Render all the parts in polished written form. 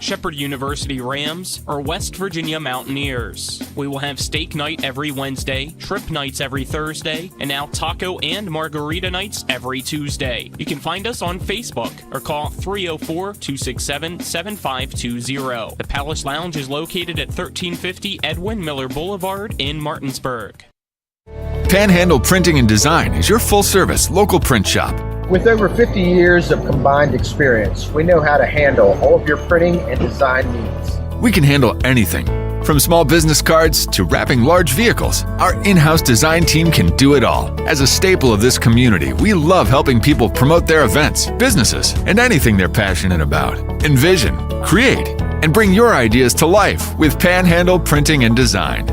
Shepherd University Rams, or West Virginia Mountaineers. We will have steak night every Wednesday, shrimp nights every Thursday, and now taco and margarita nights every Tuesday. You can find us on Facebook or call 304-267-7520. The Palace Lounge is located at 1350 Edwin Miller Boulevard in Martinsburg. Panhandle Printing and Design is your full-service local print shop. With over 50 years of combined experience, we know how to handle all of your printing and design needs. We can handle anything, from small business cards to wrapping large vehicles. Our in-house design team can do it all. As a staple of this community, we love helping people promote their events, businesses, and anything they're passionate about. Envision, create, and bring your ideas to life with Panhandle Printing and Design.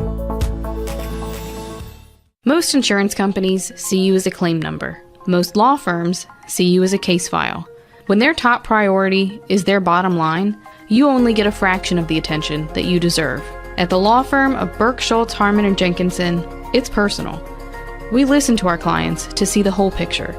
Most insurance companies see you as a claim number. Most law firms see you as a case file. When their top priority is their bottom line, you only get a fraction of the attention that you deserve. At the law firm of Burke, Schultz, Harmon, and Jenkinson, it's personal. We listen to our clients to see the whole picture,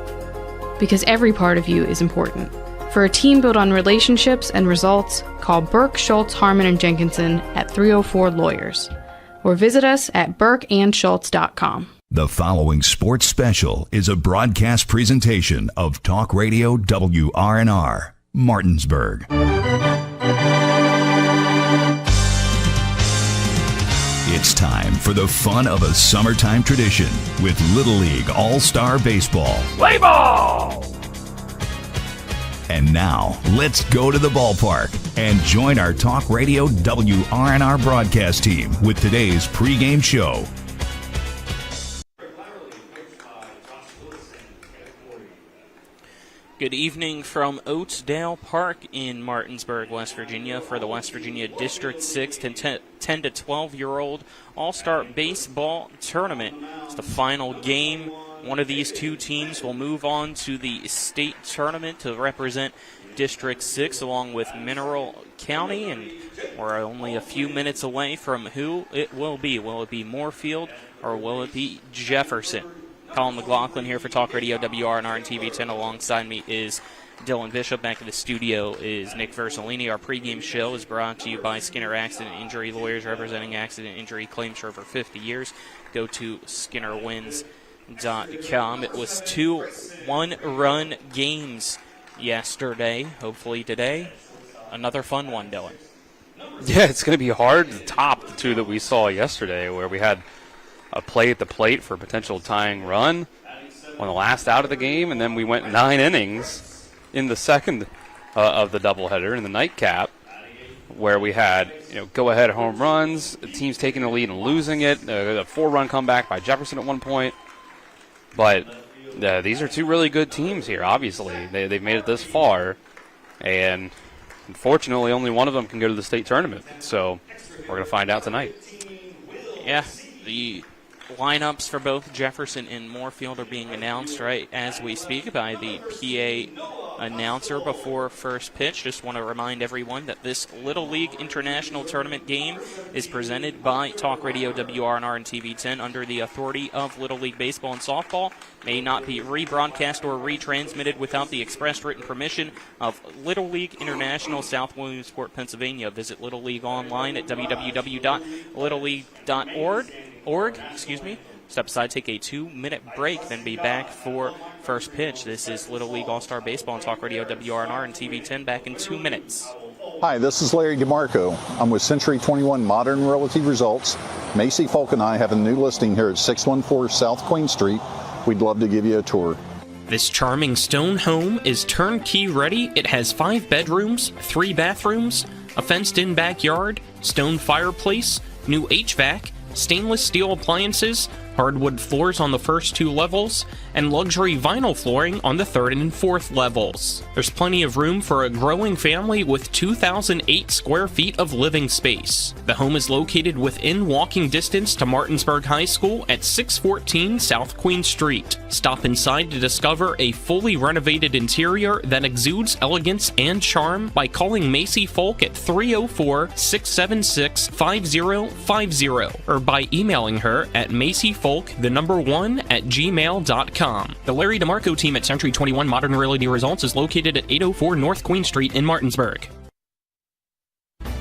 because every part of you is important. For a team built on relationships and results, call Burke, Schultz, Harmon, and Jenkinson at 304-LAWYERS, or visit us at burkeandschultz.com. The following sports special is a broadcast presentation of Talk Radio WRNR, Martinsburg. It's time for the fun of a summertime tradition with Little League All-Star Baseball. Play ball! And now, let's go to the ballpark and join our Talk Radio WRNR broadcast team with today's pregame show. Good evening from Oatesdale Park in Martinsburg, West Virginia for the West Virginia District 6 10 to 12-year-old All-Star Baseball Tournament. It's the final game. One of these two teams will move on to the state tournament to represent District 6 along with Mineral County, and we're only a few minutes away from who it will be. Will it be Moorefield or will it be Jefferson? Colin McLaughlin here for Talk Radio WRNR and TV10. Alongside me is Dylan Bishop. Back in the studio is Nick Versalini. Our pregame show is brought to you by Skinner Accident Injury Lawyers, representing accident injury claims for over 50 years. Go to SkinnerWins.com. It was 2 one-run games yesterday. Hopefully today, another fun one, Dylan. Yeah, it's going to be hard to top the two that we saw yesterday, where we had a play at the plate for a potential tying run on the last out of the game, and then we went 9 innings in the second of the doubleheader in the nightcap, where we had go-ahead home runs, the teams taking the lead and losing it, a 4-run comeback by Jefferson at one point. But these are two really good teams here, obviously. They've made it this far, and unfortunately only one of them can go to the state tournament. So we're going to find out tonight. Yeah, the lineups for both Jefferson and Moorefield are being announced right as we speak by the PA announcer before first pitch. Just want to remind everyone that this Little League International Tournament game is presented by Talk Radio WRNR and TV10 under the authority of Little League Baseball and Softball. May not be rebroadcast or retransmitted without the express written permission of Little League International, South Williamsport, Pennsylvania. Visit Little League online at www.littleleague.org. Step aside, take a 2-minute break, then be back for first pitch. This is Little League All-Star Baseball on Talk Radio WRNR and TV10. Back in 2 minutes. Hi, this is Larry DeMarco. I'm with Century 21 Modern Realty Results. Macy Folk and I have a new listing here at 614 South Queen Street. We'd love to give you a tour. This charming stone home is turnkey ready. It has 5 bedrooms, 3 bathrooms, a fenced-in backyard, stone fireplace, new HVAC, stainless steel appliances, hardwood floors on the first 2 levels, and luxury vinyl flooring on the 3rd and 4th levels. There's plenty of room for a growing family with 2,008 square feet of living space. The home is located within walking distance to Martinsburg High School at 614 South Queen Street. Stop inside to discover a fully renovated interior that exudes elegance and charm by calling Macy Folk at 304-676-5050 or by emailing her at macyfolk1@gmail.com. The Larry DeMarco team at Century 21 Modern Realty Results is located at 804 North Queen Street in Martinsburg.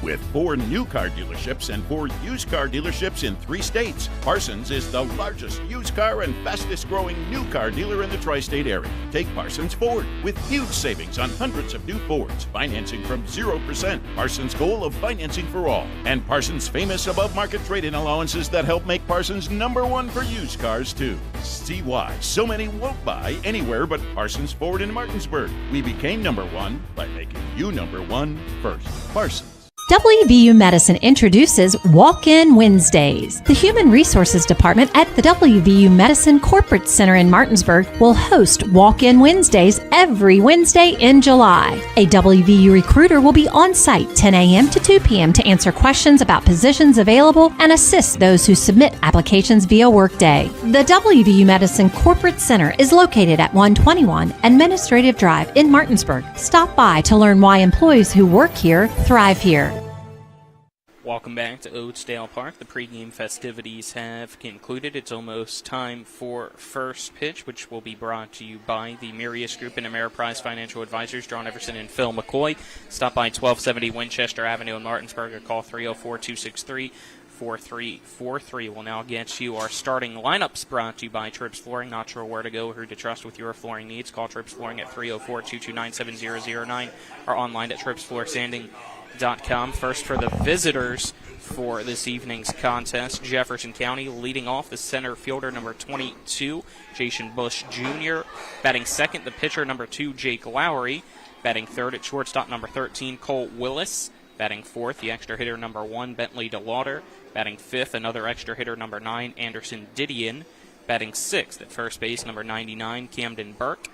With 4 new car dealerships and 4 used car dealerships in 3 states, Parsons is the largest used car and fastest growing new car dealer in the tri-state area. Take Parsons Ford with huge savings on hundreds of new Fords, financing from 0%. Parsons' goal of financing for all, and Parsons' famous above-market trade-in allowances that help make Parsons #1 for used cars too. See why so many won't buy anywhere but Parsons Ford in Martinsburg. We became #1 by making you #1 first. Parsons. WVU Medicine introduces Walk-In Wednesdays. The Human Resources Department at the WVU Medicine Corporate Center in Martinsburg will host Walk-In Wednesdays every Wednesday in July. A WVU recruiter will be on site 10 a.m. to 2 p.m. to answer questions about positions available and assist those who submit applications via Workday. The WVU Medicine Corporate Center is located at 121 Administrative Drive in Martinsburg. Stop by to learn why employees who work here thrive here. Welcome back to Oatsdale Park. The pregame festivities have concluded. It's almost time for first pitch, which will be brought to you by the Mirius Group and Ameriprise Financial Advisors, John Everson and Phil McCoy. Stop by 1270 Winchester Avenue in Martinsburg or call 304-263-4343. We'll now get you our starting lineups brought to you by Trips Flooring. Not sure where to go or who to trust with your flooring needs. Call Trips Flooring at 304-229-7009 or online at tripsfloorsanding.com. First for the visitors for this evening's contest, Jefferson County leading off the center fielder number 22, Jason Bush Jr. Batting second, the pitcher number 2, Jake Lowry. Batting third at shortstop number 13, Cole Willis. Batting fourth, the extra hitter number 1, Bentley DeLauder. Batting fifth, another extra hitter number 9, Anderson Didion. Batting sixth at first base, number 99, Camden Burke.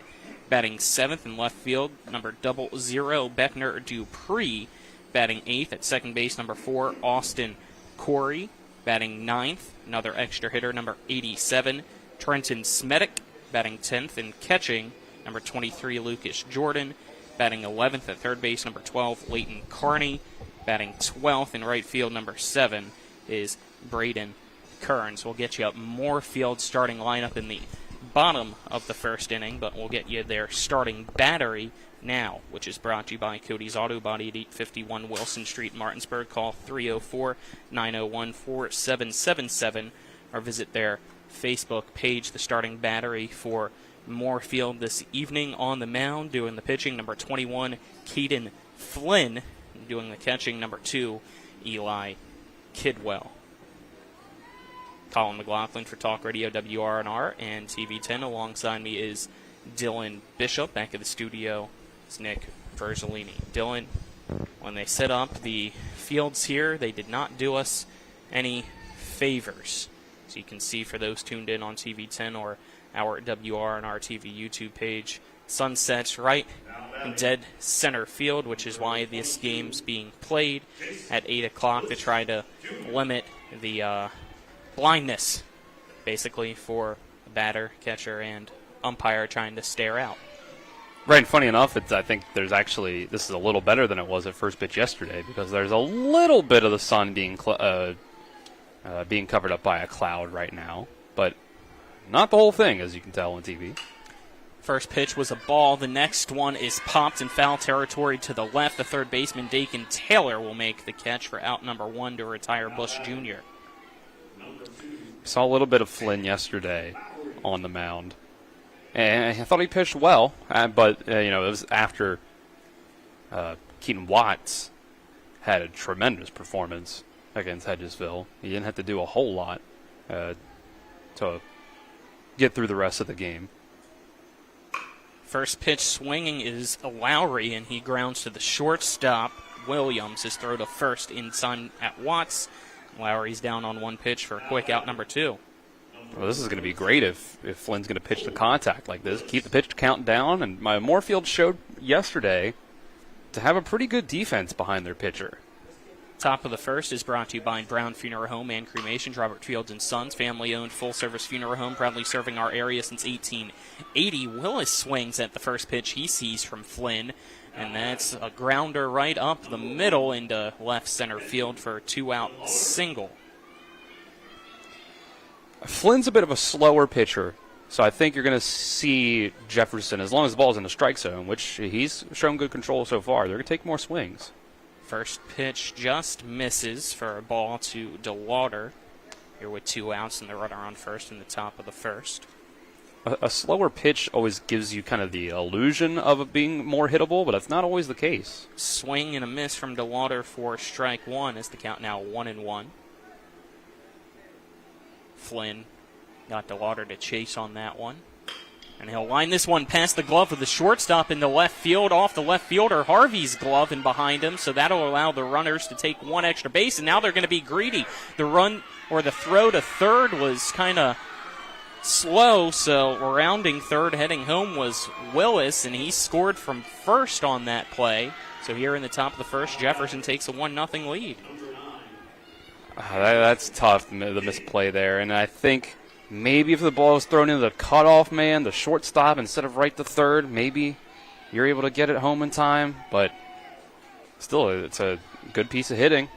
Batting seventh in left field, number 00, Beckner Dupree. Batting eighth at second base, number 4, Austin Corey. Batting ninth, another extra hitter, number 87, Trenton Smedick. Batting 10th and catching, number 23, Lucas Jordan. Batting 11th at third base, number 12, Leighton Carney. Batting 12th in right field, number 7, is Braden Kearns. We'll get you up Moorefield starting lineup in the bottom of the first inning, but we'll get you their starting battery now, which is brought to you by Cody's Auto Body at 851 Wilson Street, Martinsburg. Call 304-901-4777 or visit their Facebook page. The starting battery for Moorefield this evening on the mound, doing the pitching, number 21, Keaton Flynn. Doing the catching, number 2, Eli Kidwell. Colin McLaughlin for Talk Radio WRNR and TV10. Alongside me is Dylan Bishop. Back at the studio is Nick Verzolini. Dylan, when they set up the fields here, they did not do us any favors. As you can see for those tuned in on TV10 or our WRNR TV YouTube page, sun sets right in dead center field, which is why this game's being played at 8 o'clock to try to limit the blindness, basically, for batter, catcher, and umpire trying to stare out. Right, and funny enough, I think there's actually, this is a little better than it was at first pitch yesterday, because there's a little bit of the sun being covered up by a cloud right now, but not the whole thing, as you can tell on TV. First pitch was a ball. The next one is popped in foul territory to the left. The third baseman, Dakin Taylor, will make the catch for out number 1 to retire Bush Jr. Saw a little bit of Flynn yesterday on the mound, and I thought he pitched well, but it was after Keaton Watts had a tremendous performance against Hedgesville. He didn't have to do a whole lot to get through the rest of the game. First pitch swinging is Lowry, and he grounds to the shortstop. Williams. His throw to first inside at Watts. Lowry's down on 1 pitch for a quick out number 2. Well, this is going to be great if Flynn's going to pitch the contact like this. Keep the pitch count down, and my Moorefield showed yesterday to have a pretty good defense behind their pitcher. Top of the first is brought to you by Brown Funeral Home and Cremations, Robert Fields & Sons, family-owned full-service funeral home, proudly serving our area since 1880. Willis swings at the first pitch he sees from Flynn, and that's a grounder right up the middle into left center field for a 2-out single. Flynn's a bit of a slower pitcher, so I think you're going to see Jefferson, as long as the ball's in the strike zone, which he's shown good control so far, they're going to take more swings. First pitch just misses for a ball to DeLauder. Here with 2 outs and the runner on first in the top of the first. A slower pitch always gives you kind of the illusion of it being more hittable, but that's not always the case. Swing and a miss from DeLauder for strike one as the count now 1-1. Flynn got DeLauder to chase on that one. And he'll line this one past the glove of the shortstop into left field, off the left fielder Harvey's glove and behind him, so that'll allow the runners to take one extra base, and now they're going to be greedy. The run or the throw to third was kind of slow, so rounding third heading home was Willis, and he scored from first on that play. So here in the top of the first, Jefferson takes a 1-0 lead. That's tough, the misplay there, and I think maybe if the ball was thrown into the cutoff man, the shortstop, instead of right to third, maybe you're able to get it home in time. But still, it's a good piece of hitting.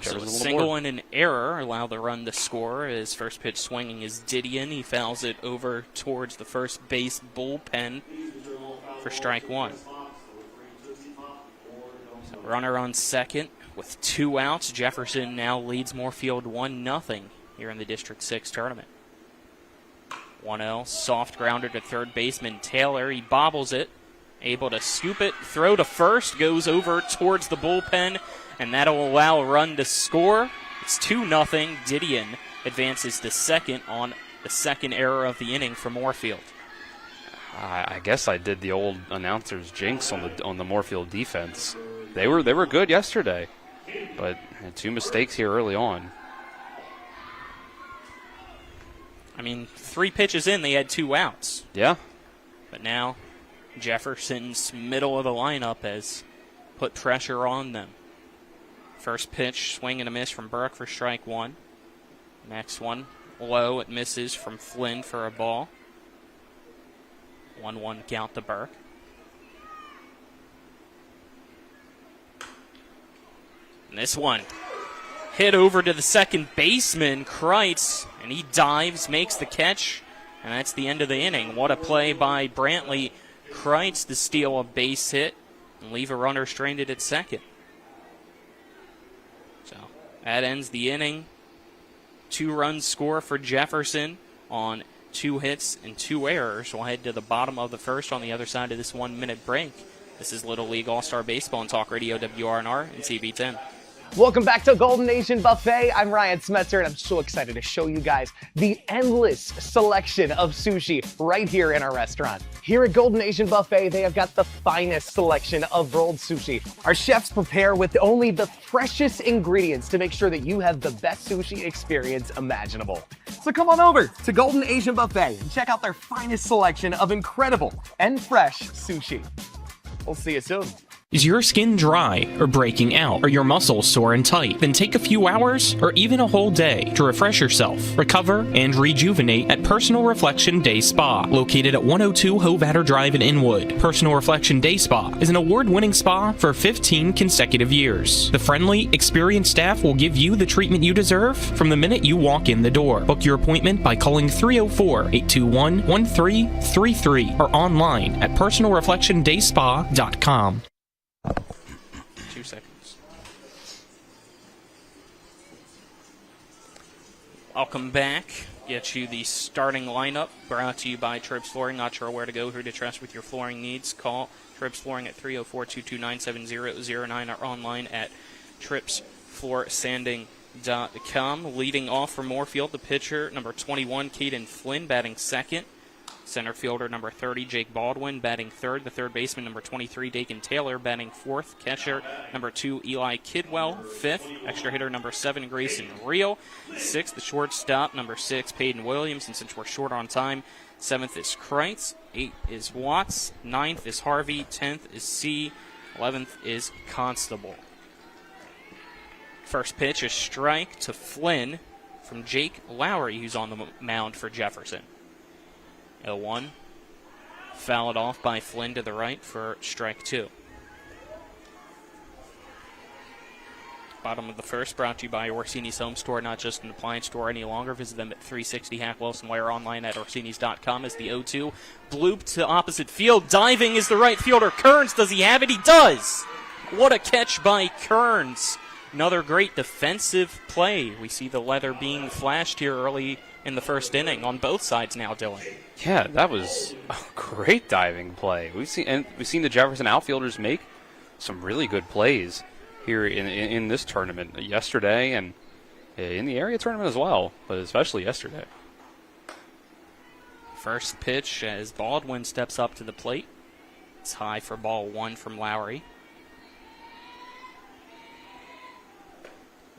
So a single and an error allow the run to score. His first pitch swinging is Didion. He fouls it over towards the first base bullpen for strike one. So runner on second with 2 outs. Jefferson now leads Moorefield 1-0 here in the District 6 tournament. 1-0, soft grounder to third baseman Taylor. He bobbles it, able to scoop it, throw to first, goes over towards the bullpen, and that'll allow a run to score. It's 2-0. Didion advances to second on the second error of the inning for Moorefield. I guess I did the old announcer's jinx on the Moorefield defense. They were good yesterday, but had 2 mistakes here early on. I mean, 3 pitches in, they had 2 outs. Yeah. But now Jefferson's middle of the lineup has put pressure on them. First pitch, swing and a miss from Burke for strike one. Next one, low, it misses from Flynn for a ball. 1-1 count to Burke. And this one, hit over to the second baseman, Kreitz, and he dives, makes the catch, and that's the end of the inning. What a play by Brantley Kreitz to steal a base hit and leave a runner stranded at second. So that ends the inning. 2-run score for Jefferson on 2 hits and 2 errors. We'll head to the bottom of the first on the other side of this 1-minute break. This is Little League All-Star Baseball on Talk Radio WRNR and CB10. Welcome back to Golden Nation Buffet. I'm Ryan Smetzer, and I'm so excited to show you guys the endless selection of sushi right here in our restaurant. Here at Golden Nation Buffet, they have got the finest selection of rolled sushi. Our chefs prepare with only the freshest ingredients to make sure that you have the best sushi experience imaginable. So come on over to Golden Asian Buffet and check out their finest selection of incredible and fresh sushi. We'll see you soon. Is your skin dry or breaking out, or your muscles sore and tight? Then take a few hours or even a whole day to refresh yourself, recover, and rejuvenate at Personal Reflection Day Spa, located at 102 Hovatter Drive in Inwood. Personal Reflection Day Spa is an award-winning spa for 15 consecutive years. The friendly, experienced staff will give you the treatment you deserve from the minute you walk in the door. Book your appointment by calling 304-821-1333 or online at personalreflectiondayspa.com. 2 seconds. Welcome back. Get you the starting lineup brought to you by Trips Flooring. Not sure where to go, who to trust with your flooring needs? Call Trips Flooring at 304-229-7009 or online at tripsfloorsanding.com. Leading off for Moorefield, the pitcher, number 21, Caden Flynn, batting second. Center fielder number 30, Jake Baldwin, batting third. The third baseman, number 23, Dakin Taylor, batting fourth. Catcher, number 2, Eli Kidwell, fifth. Extra hitter, number 7, Grayson Reel. Sixth, the shortstop, number 6, Peyton Williams. And since we're short on time, 7th is Kreitz. 8th is Watts. 9th is Harvey. 10th is C. 11th is Constable. First pitch, a strike to Flynn from Jake Lowry, who's on the mound for Jefferson. 0-1. Fouled off by Flynn to the right for strike 2. Bottom of the first, brought to you by Orsini's Home Store, not just an appliance store any longer. Visit them at 360 Hack Wilson Way or online at Orsinis.com as the 0-2. Bloop to opposite field. Diving is the right fielder. Kearns, does he have it? He does! What a catch by Kearns. Another great defensive play. We see the leather being flashed here early in the first inning on both sides now, Dylan. Yeah, that was a great diving play. We've seen the Jefferson outfielders make some really good plays here in this tournament yesterday and in the area tournament as well, but especially yesterday. First pitch as Baldwin steps up to the plate. It's high for ball one from Lowry.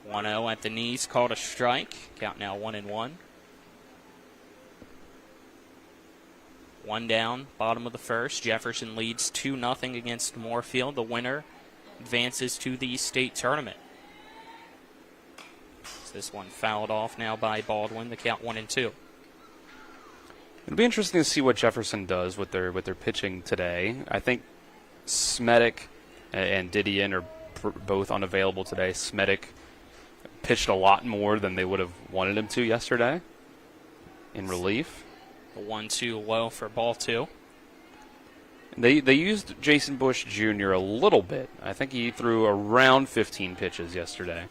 1-0 at the knees, called a strike. Count now 1-1. One down, bottom of the first. Jefferson leads 2-0 against Moorefield. The winner advances to the state tournament. This one fouled off now by Baldwin. The count 1-2. It'll be interesting to see what Jefferson does with their pitching today. I think Smedic and Didion are both unavailable today. Smedic pitched a lot more than they would have wanted him to yesterday in relief. The 1-2 low for ball two. They used Jason Bush Jr. a little bit. I think he threw around 15 pitches yesterday.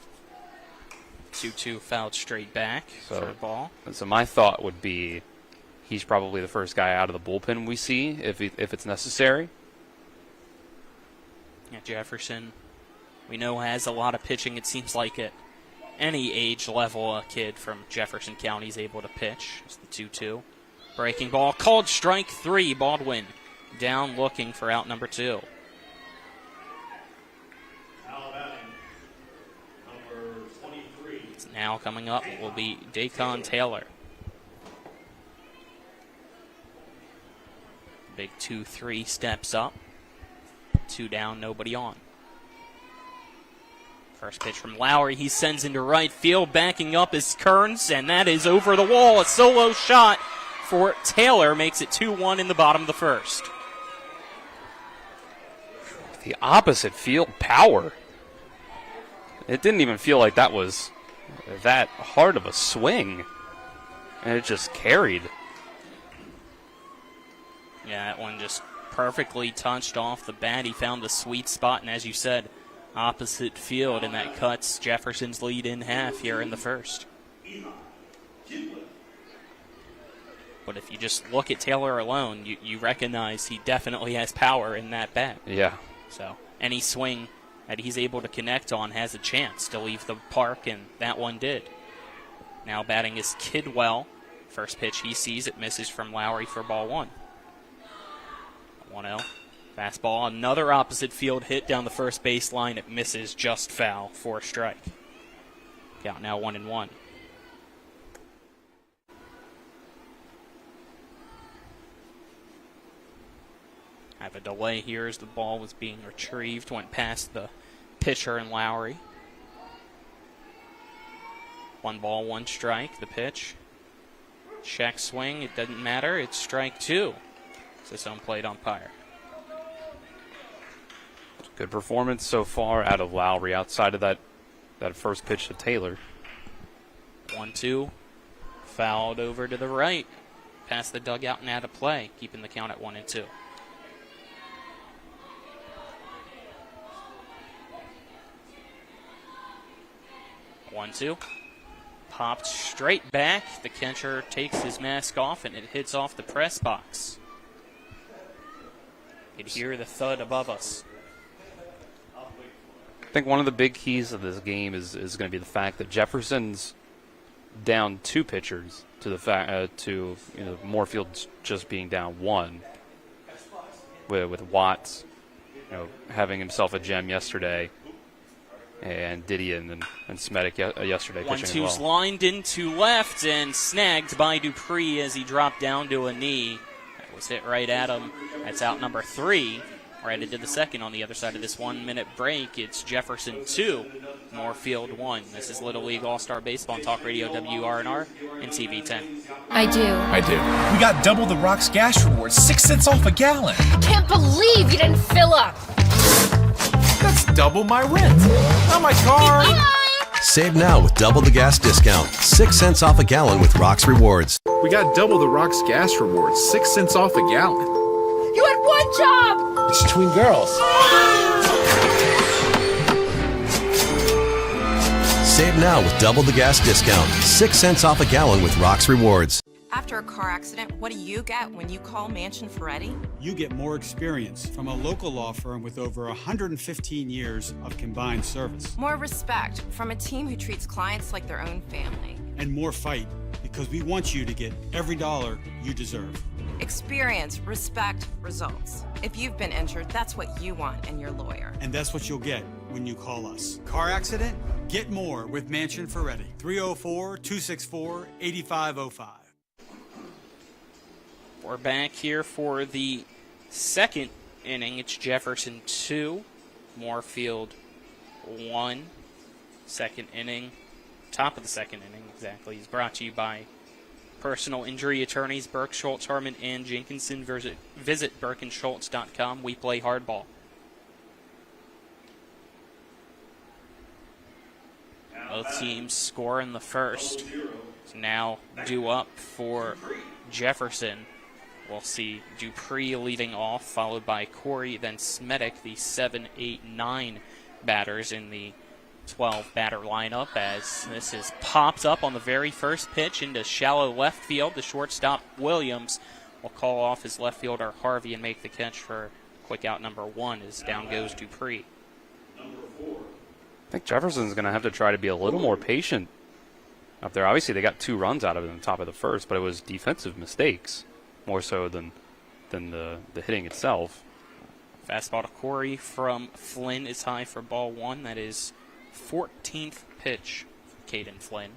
2-2 fouled straight back for a ball. So my thought would be he's probably the first guy out of the bullpen we see if it's necessary. Yeah, Jefferson, we know, has a lot of pitching. It seems like at any age level a kid from Jefferson County is able to pitch. It's the 2-2. Breaking ball, called strike three. Baldwin down looking for out number two. Now coming up will be Dacon Taylor. Big 2-3 steps up. Two down, nobody on. First pitch from Lowry. He sends into right field. Backing up is Kearns, and that is over the wall. A solo shot for Taylor makes it 2-1 in the bottom of the first. The opposite field power. It didn't even feel like that was that hard of a swing, and it just carried. Yeah, that one just perfectly touched off the bat. He found the sweet spot, and as you said, opposite field, and that cuts Jefferson's lead in half here in the first. But if you just look at Taylor alone, you recognize he definitely has power in that bat. Yeah. So any swing that he's able to connect on has a chance to leave the park, and that one did. Now batting is Kidwell. First pitch he sees, it misses from Lowry for ball one. 1-0. Fastball, another opposite field hit down the first baseline. It misses, just foul for a strike. Count now 1-1. I have a delay here as the ball was being retrieved. Went past the pitcher and Lowry. 1 ball, 1 strike. The pitch. Check swing. It doesn't matter. It's strike two. This home plate umpire. Good performance so far out of Lowry outside of that first pitch to Taylor. 1-2. Fouled over to the right. Past the dugout and out of play. Keeping the count at 1-2. One, two. Popped straight back. The catcher takes his mask off, and it hits off the press box. You can hear the thud above us. I think one of the big keys of this game is going to be the fact that Jefferson's down 2 pitchers to the fact to Moorefield just being down 1. With Watts, having himself a gem yesterday, and Didion and Smedic yesterday pitching as 1-2's well. lined into left and snagged by Dupree as he dropped down to a knee. That was hit right at him. That's out number 3. Right into the second on the other side of this 1-minute break. It's Jefferson 2, Moorefield 1. This is Little League All-Star Baseball on Talk Radio WRNR and TV 10. I do. We got double the Rock's gas rewards, 6 cents off a gallon. I can't believe you didn't fill up. That's double my rent. Not my car. Save now with double the gas discount. 6 cents off a gallon with Rock's Rewards. We got double the Rock's gas rewards, 6 cents off a gallon. You had one job. It's between girls. Save now with double the gas discount. 6 cents off a gallon with Rox Rewards. After a car accident, what do you get when you call Mansion Ferretti? You get more experience from a local law firm with over 115 years of combined service. More respect from a team who treats clients like their own family. And more fight, because we want you to get every dollar you deserve. Experience, respect, results. If you've been injured, that's what you want in your lawyer. And that's what you'll get when you call us. Car accident? Get more with Mansion Ferretti. 304-264-8505. We're back here for the second inning. It's Jefferson 2, Moorefield 1. Second inning, top of the second inning, exactly, is brought to you by personal injury attorneys Burke, Schultz, Harmon, and Jenkinson. Visit BurkeandSchultz.com. We play hardball. Both teams score in the first. It's now due up for Jefferson. We'll see Dupree leading off, followed by Corey, then Smedick, the 7, 8, 9 batters in the 12-batter lineup, as this is popped up on the very first pitch into shallow left field. The shortstop, Williams, will call off his left fielder, Harvey, and make the catch for quick out number 1 as down goes Dupree. I think Jefferson's going to have to try to be a little more patient up there. Obviously, they got 2 runs out of it in the top of the first, but it was defensive mistakes more so than the hitting itself. Fastball to Corey from Flynn is high for ball 1. That is 14th pitch for Caden Flynn.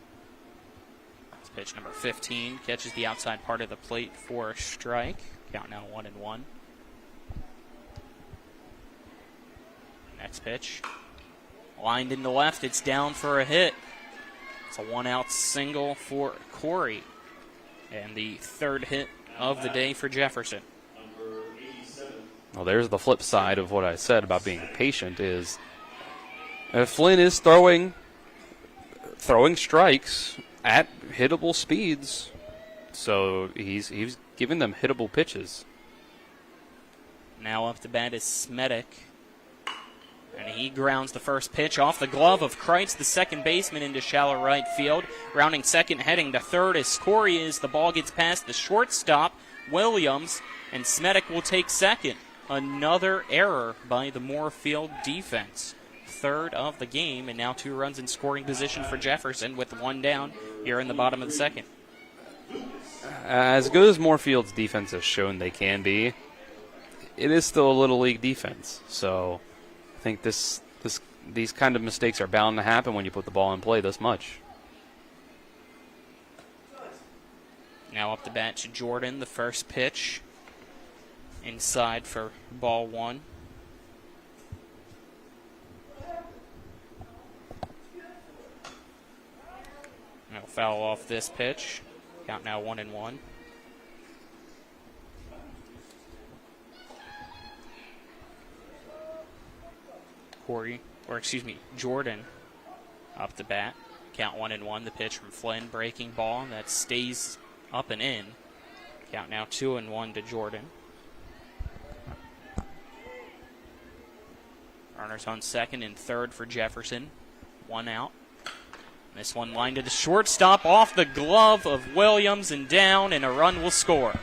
It's pitch number 15. Catches the outside part of the plate for a strike. Count now 1-1. Next pitch. Lined into left. It's down for a hit. It's a 1-out single for Corey. And the third hit of the day for Jefferson. Well, there's the flip side of what I said about being patient is Flynn is throwing strikes at hittable speeds, so he's giving them hittable pitches. Now up to bat is Smedick, and he grounds the first pitch off the glove of Kreitz, the second baseman, into shallow right field. Rounding second, heading to third as Corey is. The ball gets past the shortstop, Williams, and Smedick will take second. Another error by the Moorefield defense. Third of the game, and now 2 runs in scoring position for Jefferson with 1 down here in the bottom of the second. As good as Moorefield's defense has shown they can be, it is still a little league defense. So I think these kind of mistakes are bound to happen when you put the ball in play this much. Now up to bat to Jordan, the first pitch. Inside for ball 1. Now foul off this pitch. Count now 1-1. Jordan up the bat. Count 1-1. The pitch from Flynn, breaking ball that stays up and in. Count now 2-1 to Jordan. Runners on second and third for Jefferson. 1 out. This one lined to the shortstop, off the glove of Williams and down, and a run will score.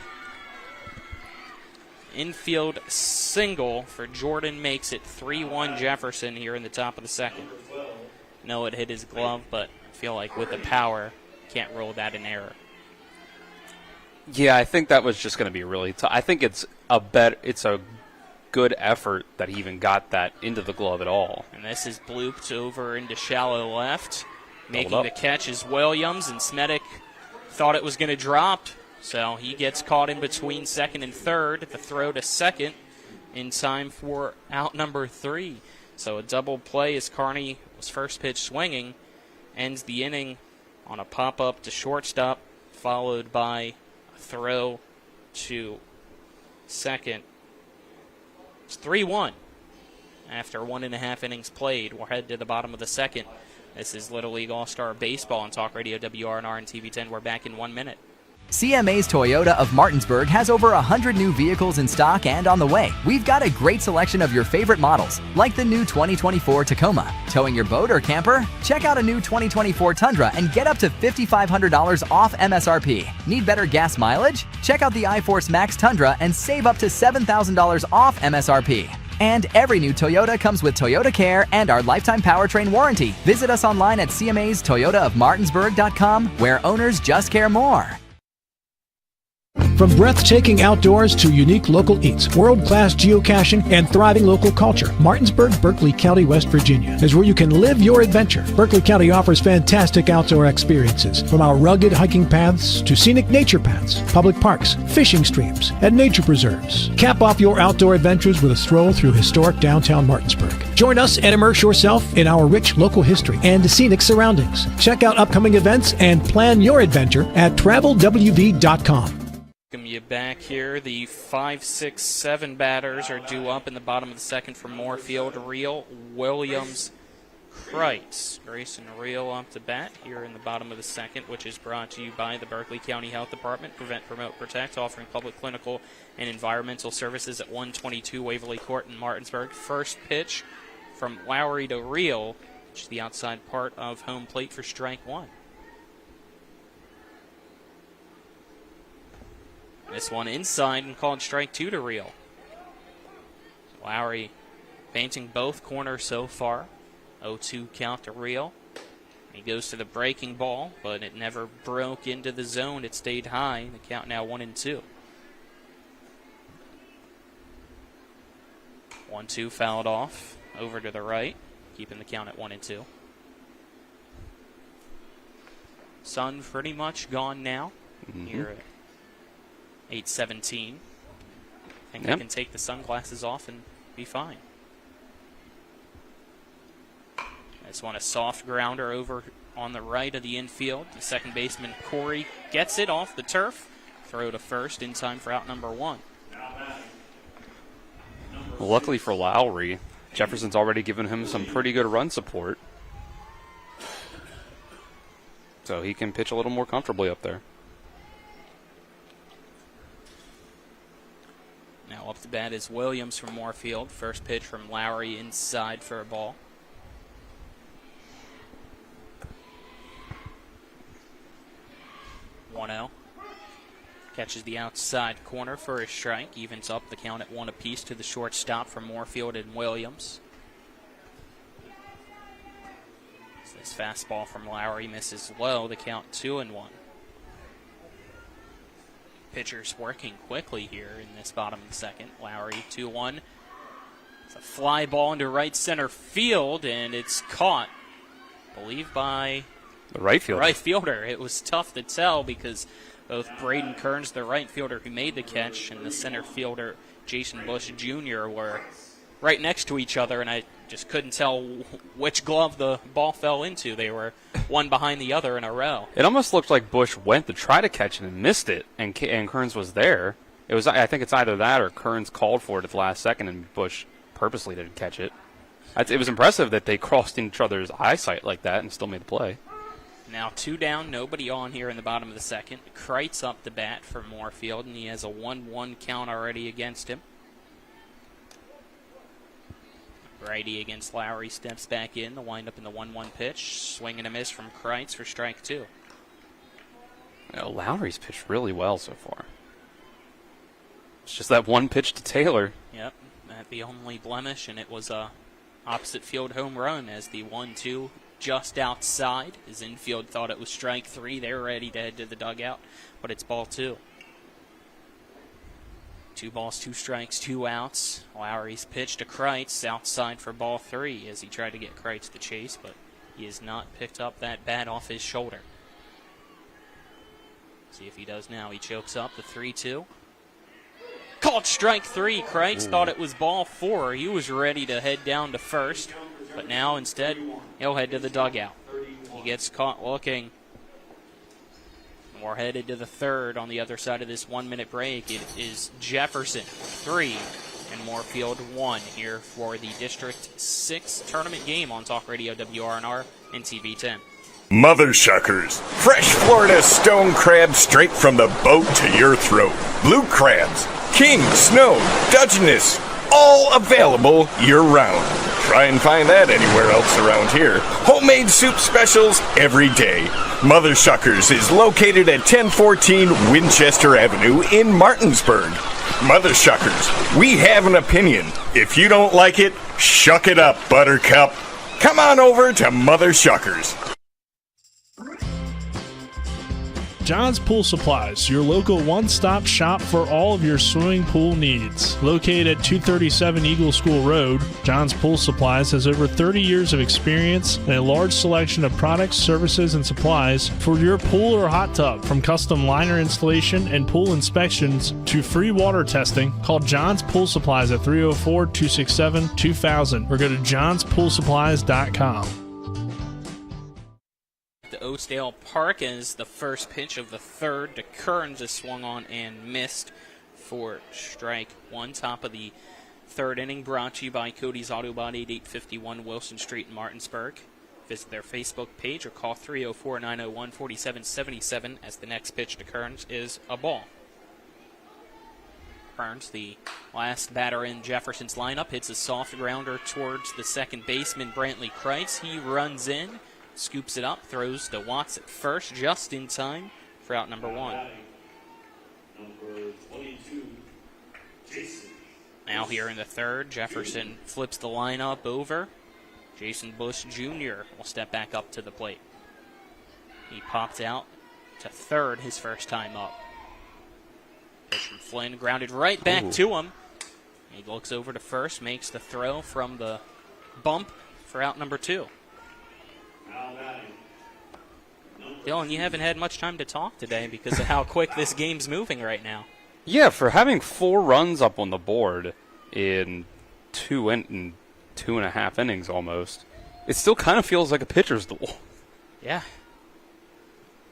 Infield single for Jordan makes it 3-1 Jefferson here in the top of the second. No, it hit his glove, but I feel like with the power, can't rule that an error. Yeah, I think that was just going to be really tough. I think it's a good effort that he even got that into the glove at all. And this is blooped over into shallow left. Making the catch is Williams, and Smedick thought it was going to drop, so he gets caught in between second and third. The throw to second in time for out number 3. So a double play as Carney was first pitch swinging, ends the inning on a pop-up to shortstop, followed by a throw to second. It's 3-1 after 1.5 innings played. We'll head to the bottom of the second. This is Little League All-Star Baseball on Talk Radio WRNR and TV10. We're back in 1 minute. CMA's Toyota of Martinsburg has over 100 new vehicles in stock and on the way. We've got a great selection of your favorite models, like the new 2024 Tacoma. Towing your boat or camper? Check out a new 2024 Tundra and get up to $5,500 off MSRP. Need better gas mileage? Check out the iForce Max Tundra and save up to $7,000 off MSRP. And every new Toyota comes with Toyota Care and our lifetime powertrain warranty. Visit us online at CMA's ToyotaofMartinsburg.com, where owners just care more. From breathtaking outdoors to unique local eats, world-class geocaching, and thriving local culture, Martinsburg, Berkeley County, West Virginia is where you can live your adventure. Berkeley County offers fantastic outdoor experiences, from our rugged hiking paths to scenic nature paths, public parks, fishing streams, and nature preserves. Cap off your outdoor adventures with a stroll through historic downtown Martinsburg. Join us and immerse yourself in our rich local history and scenic surroundings. Check out upcoming events and plan your adventure at travelwv.com. Welcome you back here. The 5, 6, 7 batters are due up in the bottom of the second from Moorefield. Reel, Williams, Kreitz. Grayson Reel up to bat here in the bottom of the second, which is brought to you by the Berkeley County Health Department. Prevent, Promote, Protect, offering public, clinical, and environmental services at 122 Waverly Court in Martinsburg. First pitch from Lowry to Reel, which is the outside part of home plate for strike one. This one inside and called strike two to Reel. Lowry painting both corners so far. 0-2 count to Reel. He goes to the breaking ball, but it never broke into the zone. It stayed high. The count now 1-2. 1-2 fouled off over to the right, keeping the count at 1-2. Sun pretty much gone now. Here at 8:17. I think I can take the sunglasses off and be fine. This one a soft grounder over on the right of the infield. The second baseman Corey gets it off the turf. Throw to first in time for out number one. Well, luckily for Lowry, Jefferson's already given him some pretty good run support. So he can pitch a little more comfortably up there. Now up to bat is Williams from Moorefield. First pitch from Lowry inside for a ball. Catches the outside corner for a strike. Evens up the count at one apiece to the shortstop from Moorefield and Williams. This fastball from Lowry misses low. The count 2-1. Pitchers working quickly here in this bottom of the second. Lowry 2-1. It's a fly ball into right center field, and it's caught, I believe, by the right fielder. It was tough to tell because both Braden Kearns, the right fielder who made the catch, and the center fielder, Jason Bush Jr., were right next to each other, and I just couldn't tell which glove the ball fell into. They were one behind the other in a row. It almost looked like Bush went to try to catch it and missed it, and Kearns was there. It was, I think it's either that or Kearns called for it at the last second, and Bush purposely didn't catch it. It was impressive that they crossed each other's eyesight like that and still made the play. Now 2 down, nobody on here in the bottom of the second. Kreitz up the bat for Moorefield, and he has a 1-1 count already against him. Righty against Lowry steps back in. The windup in the 1-1 pitch. Swing and a miss from Kreitz for strike two. Lowry's pitched really well so far. It's just that one pitch to Taylor. Yep, that's the only blemish, and it was a opposite field home run as the 1-2 just outside. His infield thought it was strike three. They're ready to head to the dugout, but it's ball two. 2 balls, 2 strikes, 2 outs. Lowry's pitch to Kreitz outside for ball three as he tried to get Kreitz to chase, but he has not picked up that bat off his shoulder. See if he does now. He chokes up the 3-2. Called strike three. Kreitz thought it was ball four. He was ready to head down to first, but now instead he'll head to the dugout. He gets caught looking. We're headed to the third on the other side of this 1-minute break. It is Jefferson 3 and Moorefield 1 here for the District 6 tournament game on Talk Radio WRNR and TV 10. Mother Shuckers. Fresh Florida stone crab straight from the boat to your throat. Blue crabs, king, snow, Dutchness, all available year-round. Try and find that anywhere else around here. Homemade soup specials every day. Mother Shuckers is located at 1014 Winchester Avenue in Martinsburg. Mother Shuckers, we have an opinion. If you don't like it, shuck it up, Buttercup. Come on over to Mother Shuckers. John's Pool Supplies, your local one-stop shop for all of your swimming pool needs. Located at 237 Eagle School Road, John's Pool Supplies has over 30 years of experience and a large selection of products, services, and supplies for your pool or hot tub. From custom liner installation and pool inspections to free water testing, call John's Pool Supplies at 304-267-2000 or go to johnspoolsupplies.com. Oakdale Park as the first pitch of the third to Kearns is swung on and missed for strike one. Top of the third inning brought to you by Cody's Auto Body at 851 Wilson Street in Martinsburg. Visit their Facebook page or call 304-901-4777 as the next pitch to Kearns is a ball. Kearns, the last batter in Jefferson's lineup, hits a soft grounder towards the second baseman, Brantley Kreitz. He runs in, scoops it up, throws to Watts at first, just in time for out number one. Number 22, Jason. Now here in the third, Jefferson flips the lineup over. Jason Bush Jr. will step back up to the plate. He popped out to third his first time up. Pitch from Flynn, grounded right back to him. He looks over to first, makes the throw from the bump for out number two. Dylan, you haven't had much time to talk today because of how quick this game's moving right now. Yeah, for having 4 runs up on the board in 2.5 innings almost, it still kind of feels like a pitcher's duel. Yeah.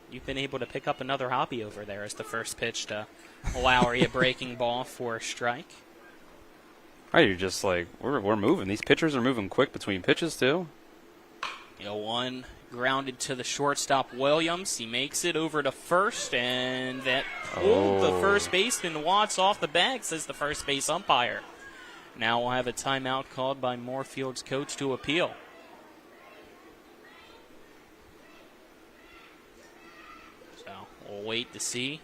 You've been able to pick up another hobby over there as the first pitch to Lowry, a breaking ball for a strike. Right, you're just like, we're moving. These pitchers are moving quick between pitches, too. 0-1, grounded to the shortstop, Williams. He makes it over to first, and that pulled the first baseman, Watts, off the bag, says the first base umpire. Now we'll have a timeout called by Moorefield's coach to appeal. So we'll wait to see.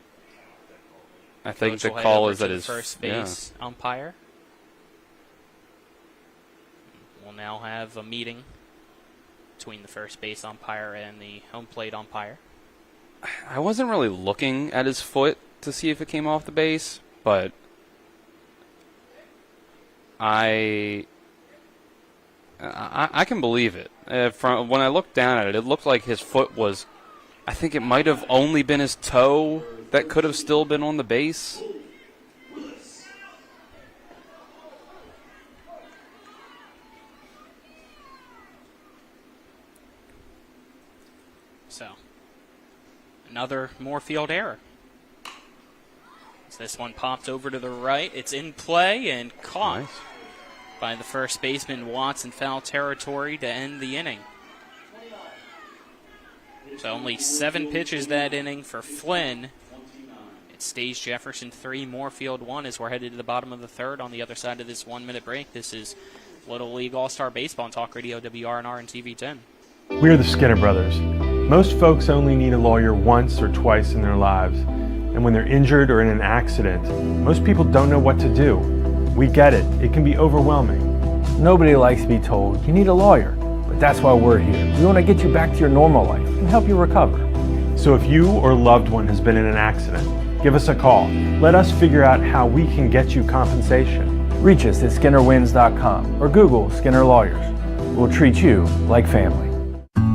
I think Coach the will head call over is to that the his first base umpire. We'll now have a meeting between the first base umpire and the home plate umpire. I wasn't really looking at his foot to see if it came off the base, but I can believe it. From when I looked down at it, it looked like his foot was, I think it might have only been his toe that could have still been on the base. So, another Moorefield error. As this one popped over to the right, it's in play and caught by the first baseman, Watts, in foul territory to end the inning. So only 7 pitches that inning for Flynn. It stays Jefferson 3, Moorefield 1 as we're headed to the bottom of the third on the other side of this 1-minute break. This is Little League All-Star Baseball on Talk Radio, WRNR and TV10. We're the Skinner Brothers. Most folks only need a lawyer once or twice in their lives. And when they're injured or in an accident, most people don't know what to do. We get it. It can be overwhelming. Nobody likes to be told you need a lawyer, but that's why we're here. We want to get you back to your normal life and help you recover. So if you or a loved one has been in an accident, give us a call. Let us figure out how we can get you compensation. Reach us at SkinnerWins.com or Google Skinner Lawyers. We'll treat you like family.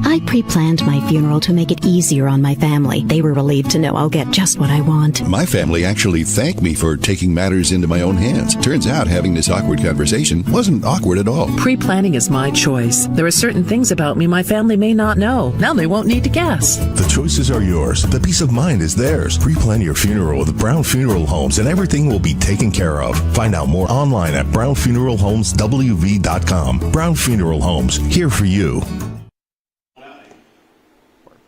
I pre-planned my funeral to make it easier on my family. They were relieved to know I'll get just what I want. My family actually thanked me for taking matters into my own hands. Turns out having this awkward conversation wasn't awkward at all. Pre-planning is my choice. There are certain things about me my family may not know. Now they won't need to guess. The choices are yours. The peace of mind is theirs. Pre-plan your funeral with Brown Funeral Homes and everything will be taken care of. Find out more online at brownfuneralhomeswv.com. Brown Funeral Homes, here for you.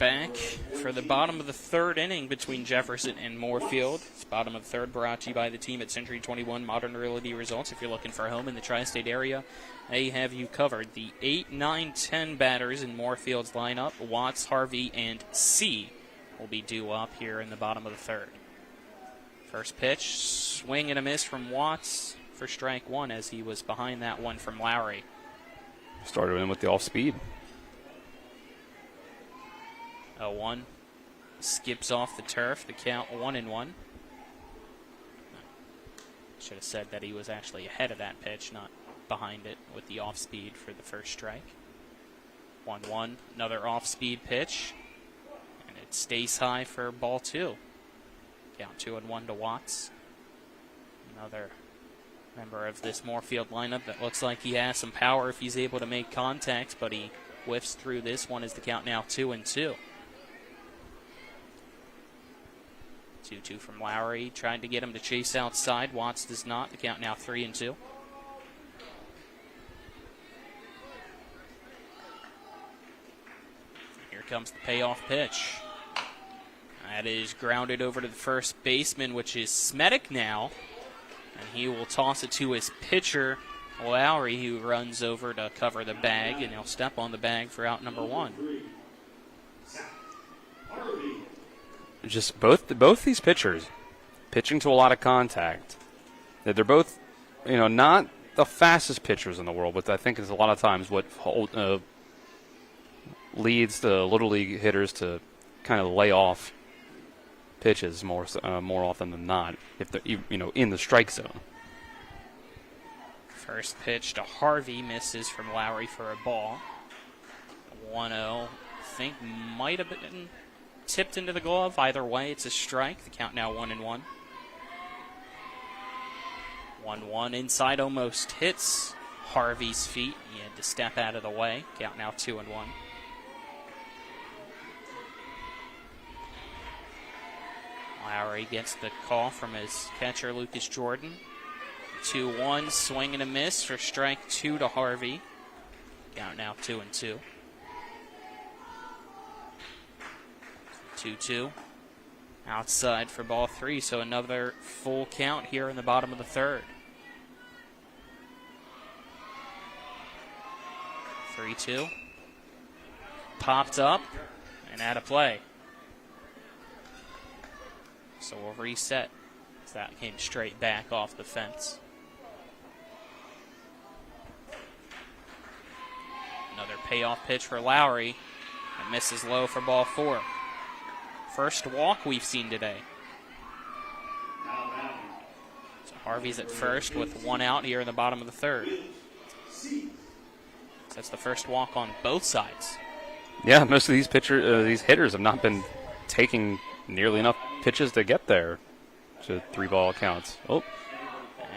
back for the bottom of the third inning between Jefferson and Moorefield. It's bottom of the third, brought to you by the team at Century 21 Modern Realty Results. If you're looking for a home in the tri-state area, they have you covered. The 8, 9, 10 batters in Moorefield's lineup, Watts, Harvey, and C, will be due up here in the bottom of the third. First pitch, swing and a miss from Watts for strike one as he was behind that one from Lowry. Started in with the off-speed. 0-1. Skips off the turf. The count 1-1. Should have said that he was actually ahead of that pitch, not behind it with the off-speed for the first strike. 1-1. Another off-speed pitch. And it stays high for ball two. Count 2-1 to Watts. Another member of this Moorefield lineup that looks like he has some power if he's able to make contact, but he whiffs through this one as the count now 2-2. 2-2 from Lowry. Tried to get him to chase outside. Watts does not. The count now 3-2. Here comes the payoff pitch. That is grounded over to the first baseman, which is Smedic now. And he will toss it to his pitcher, Lowry, who runs over to cover the bag, and he'll step on the bag for out number one. Just both these pitchers pitching to a lot of contact. They're both, not the fastest pitchers in the world, but I think it's a lot of times what leads the little league hitters to kind of lay off pitches more often than not if they're in the strike zone. First pitch to Harvey misses from Lowry for a ball. 1-0. I think might have been tipped into the glove. Either way, it's a strike. The count now 1-1. 1-1 inside almost hits Harvey's feet. He had to step out of the way. Count now 2-1. Lowry gets the call from his catcher, Lucas Jordan. 2-1, swing and a miss for strike two to Harvey. Count now 2-2. 2-2. Outside for ball three, so another full count here in the bottom of the third. 3-2. Popped up and out of play. So we'll reset. So that came straight back off the fence. Another payoff pitch for Lowry. And misses low for ball four. First walk we've seen today. So Harvey's at first with one out here in the bottom of the third. So that's the first walk on both sides. Yeah, most of these these hitters have not been taking nearly enough pitches to get there to 3-ball counts. Oh.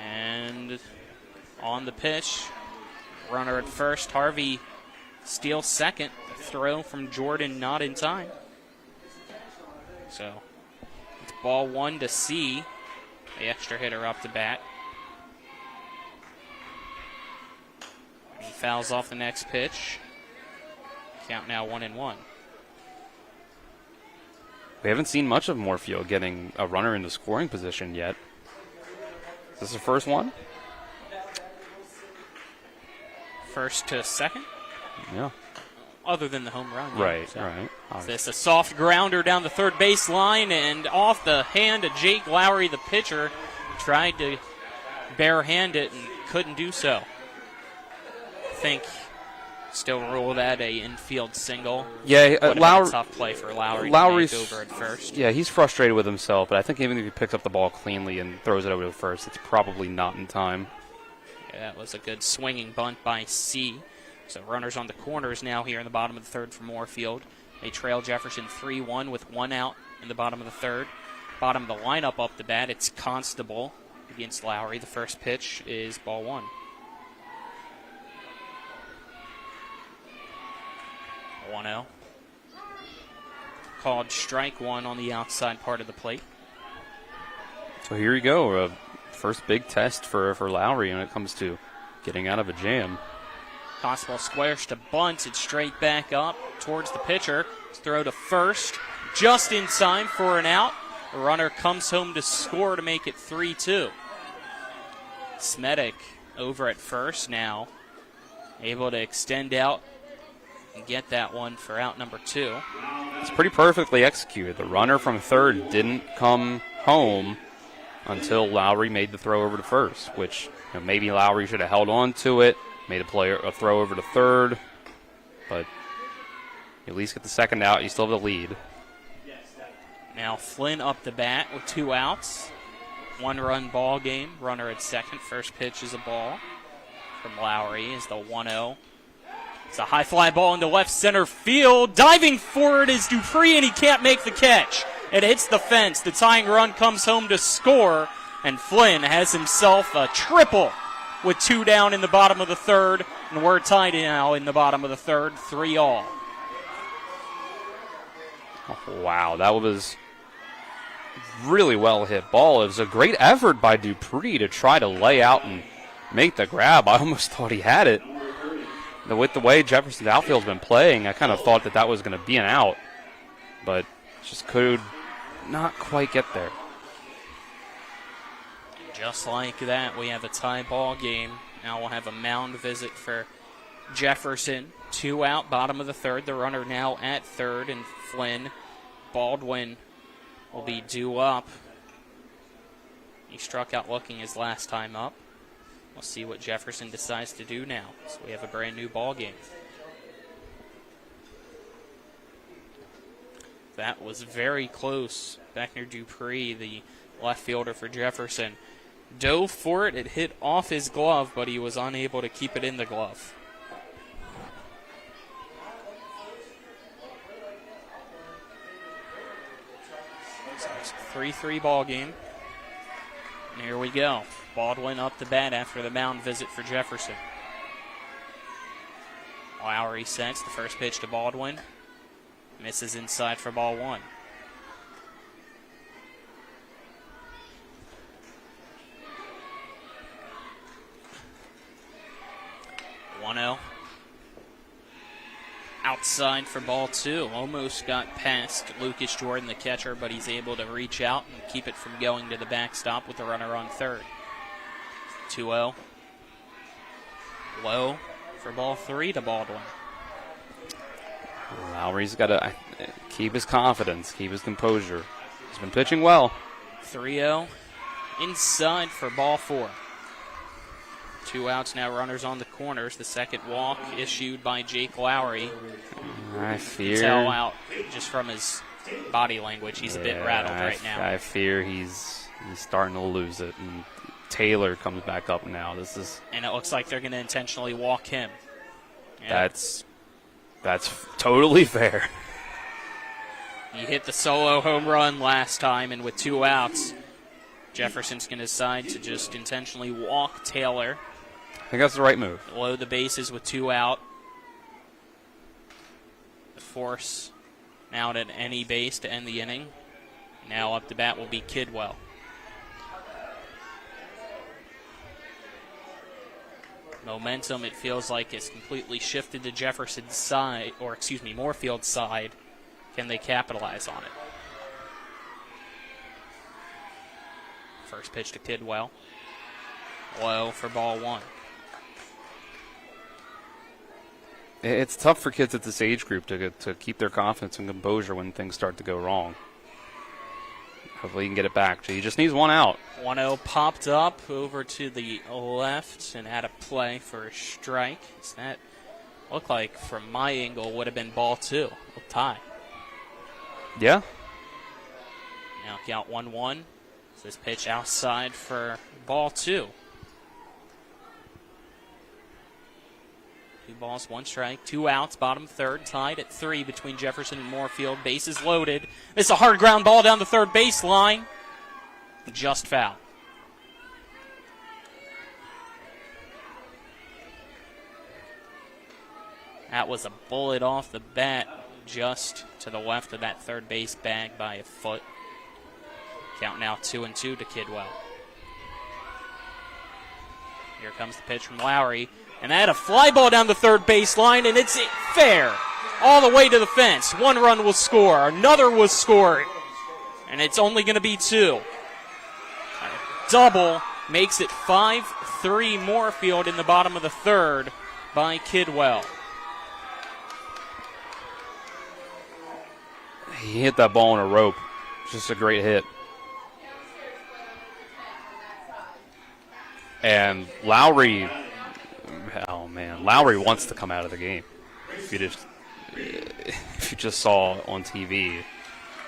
And on the pitch, runner at first. Harvey steals second. The throw from Jordan not in time. So it's ball one to C. The extra hitter up to bat. He fouls off the next pitch. Count now 1-1. We haven't seen much of Moorefield getting a runner into scoring position yet. Is this the first one? First to second? Yeah. Other than the home run. Right, so right. This a soft grounder down the third base line and off the hand of Jake Lowry, the pitcher. Tried to barehand it and couldn't do so. I think still rule that a infield single. Yeah, Lowry. Tough play for Lowry. Lowry's to make over at first. Yeah, he's frustrated with himself, but I think even if he picks up the ball cleanly and throws it over to first, it's probably not in time. Yeah, that was a good swinging bunt by C. So runners on the corners now here in the bottom of the third for Moorefield. They trail Jefferson 3-1 with one out in the bottom of the third. Bottom of the lineup up the bat, it's Constable against Lowry. The first pitch is ball one. 1-0. Called strike one on the outside part of the plate. So here you go. First big test for Lowry when it comes to getting out of a jam. Constable squares to bunt. It's straight back up towards the pitcher. Throw to first, just in time for an out. The runner comes home to score to make it 3-2. Smedic over at first now, able to extend out and get that one for out number 2. It's pretty perfectly executed. The runner from third didn't come home until Lowry made the throw over to first, which maybe Lowry should have held on to it, made a throw over to third, but you at least get the second out. You still have the lead. Now Flynn up the bat with 2 outs. 1-run ball game. Runner at second. First pitch is a ball from Lowry is the 1-0. It's a high fly ball into left center field. Diving forward is Dupree, and he can't make the catch. It hits the fence. The tying run comes home to score, and Flynn has himself a triple with 2 down in the bottom of the third, and we're tied now in the bottom of the third, 3-all. Oh, wow, that was really well hit ball. It was a great effort by Dupree to try to lay out and make the grab. I almost thought he had it. With the way Jefferson's outfield's been playing, I kind of thought that was going to be an out, but just could not quite get there. Just like that, we have a tie ball game. Now we'll have a mound visit for Jefferson. 2 out, bottom of the third. The runner now at third, and Flynn. Baldwin will be due up. He struck out looking his last time up. We'll see what Jefferson decides to do now. So we have a brand new ball game. That was very close. Back near Dupree, the left fielder for Jefferson, dove for it. It hit off his glove, but he was unable to keep it in the glove. So it's a 3-3 ball game. And here we go. Baldwin up the bat after the mound visit for Jefferson. Lowry sets the first pitch to Baldwin. Misses inside for ball 1. Outside for ball 2. Almost got past Lucas Jordan, the catcher, but he's able to reach out and keep it from going to the backstop with the runner on third. 2-0. Low for ball 3 to Baldwin. Lowry's got to keep his confidence, keep his composure. He's been pitching well. 3-0. Inside for ball 4. 2 outs now, runners on the corners. The second walk issued by Jake Lowry. I fear. Tell out just from his body language. He's a bit rattled right now. I fear he's starting to lose it. And Taylor comes back up now. And it looks like they're going to intentionally walk him. Yeah. That's totally fair. He hit the solo home run last time, and with 2 outs, Jefferson's going to decide to just intentionally walk Taylor. I think that's the right move. Load the bases with 2 out. The force now at any base to end the inning. Now up the bat will be Kidwell. Momentum, it feels like, it's completely shifted to Jefferson's side, Moorefield's side. Can they capitalize on it? First pitch to Kidwell. Low for ball 1. It's tough for kids at this age group to keep their confidence and composure when things start to go wrong. Hopefully he can get it back. He just needs 1 out. 1-0 popped up over to the left and had a play for a strike. So that looked like, from my angle, would have been ball 2. A tie. Yeah. Now count 1-1. So this pitch outside for ball 2. 2 balls, 1 strike, 2 outs, bottom third, tied at 3 between Jefferson and Moorefield. Bases loaded. It's a hard ground ball down the third baseline. Just foul. That was a bullet off the bat, just to the left of that third base bag by a foot. Count now 2-2 to Kidwell. Here comes the pitch from Lowry. And I had a fly ball down the third baseline, and it's fair. All the way to the fence. One run will score. Another was scored. And it's only going to be 2. A double makes it 5-3 Moorefield in the bottom of the third by Kidwell. He hit that ball on a rope. Just a great hit. And Lowry, oh man, Lowry wants to come out of the game. If you just saw on TV,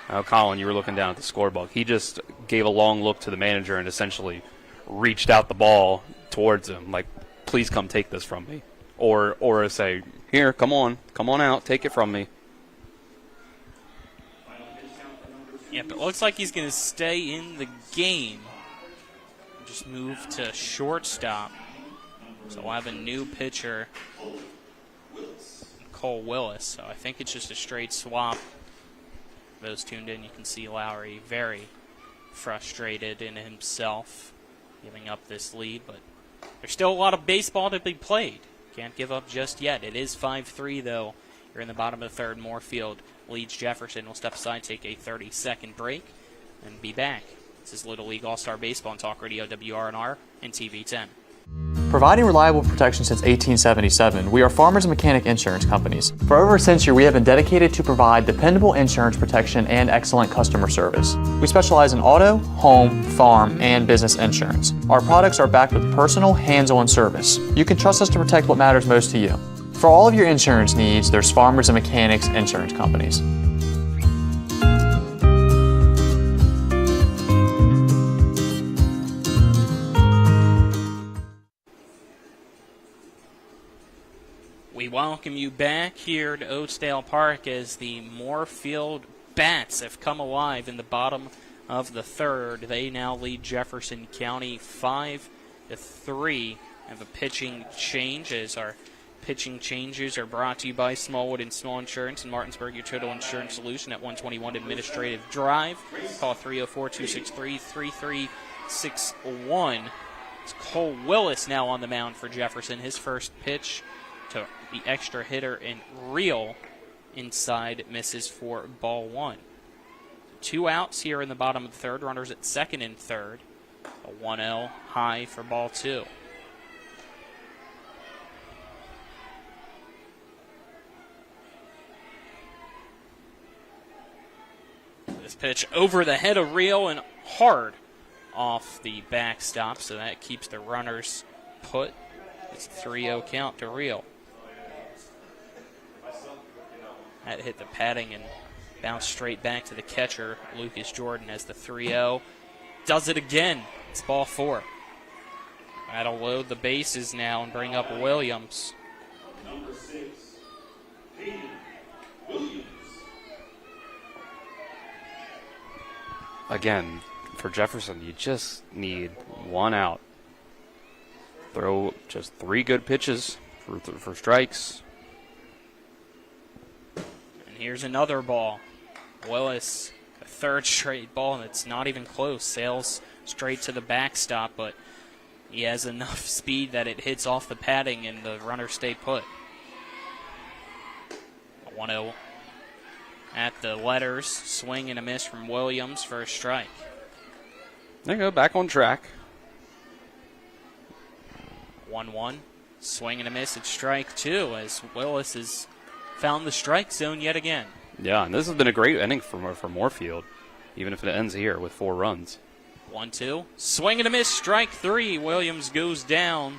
Colin, you were looking down at the scorebook. He just gave a long look to the manager and essentially reached out the ball towards him, like, please come take this from me. Or say, here, come on out, take it from me. Yeah, but it looks like he's going to stay in the game. Just move to shortstop. So we'll have a new pitcher, Cole Willis. So I think it's just a straight swap. For those tuned in, you can see Lowry very frustrated in himself, giving up this lead. But there's still a lot of baseball to be played. Can't give up just yet. It is 5-3, though. You're in the bottom of the third. Moorefield leads Jefferson. We'll step aside, take a 30-second break, and be back. This is Little League All-Star Baseball on Talk Radio WRNR and TV 10. Providing reliable protection since 1877, we are Farmers and Mechanic Insurance Companies. For over a century, we have been dedicated to provide dependable insurance protection and excellent customer service. We specialize in auto, home, farm, and business insurance. Our products are backed with personal, hands-on service. You can trust us to protect what matters most to you. For all of your insurance needs, there's Farmers and Mechanics Insurance Companies. We welcome you back here to Oatsdale Park as the Moorefield Bats have come alive in the bottom of the third. They now lead Jefferson County 5-3. Have a pitching change as our pitching changes are brought to you by Smallwood and Small Insurance in Martinsburg, your total insurance solution at 121 Administrative Drive. Call 304-263-3361. It's Cole Willis now on the mound for Jefferson. His first pitch to the extra hitter and reel inside, misses for ball 1. 2 outs here in the bottom of the third. Runners at second and third. A 1-0 high for ball 2. This pitch over the head of reel and hard off the backstop, so that keeps the runners put. It's a 3-0 count to reel. That hit the padding and bounced straight back to the catcher, Lucas Jordan, as the 3-0. Does it again. It's ball 4. That'll load the bases now and bring up Williams. Number 6, Hayden Williams. Again, for Jefferson, you just need 1 out. Throw just 3 good pitches for strikes. Here's another ball. Willis, a third straight ball, and it's not even close. Sails straight to the backstop, but he has enough speed that it hits off the padding and the runners stay put. A 1-0 at the letters. Swing and a miss from Williams for a strike. There you go, back on track. 1-1. Swing and a miss at strike 2 as Willis is found the strike zone yet again. Yeah, and this has been a great inning for Moorefield, even if it ends here with 4 runs. 1-2. Swing and a miss, strike 3. Williams goes down.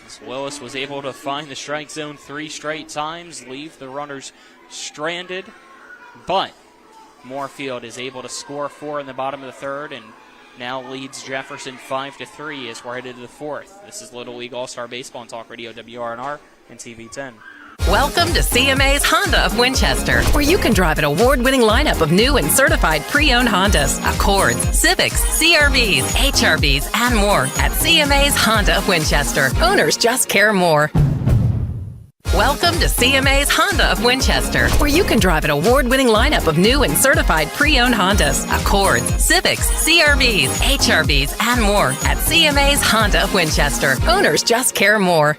As Willis was able to find the strike zone 3 straight times, leave the runners stranded. But Moorefield is able to score 4 in the bottom of the third and now leads Jefferson 5-3 as we're headed to the 4th. This is Little League All-Star Baseball on Talk Radio WRNR and TV 10. Welcome to CMA's Honda of Winchester, where you can drive an award-winning lineup of new and certified pre-owned Hondas, Accords, Civics, CRVs, HRVs, and more at CMA's Honda of Winchester. Owners just care more. Welcome to CMA's Honda of Winchester, where you can drive an award-winning lineup of new and certified pre-owned Hondas, Accords, Civics, CRVs, HRVs, and more at CMA's Honda of Winchester. Owners just care more.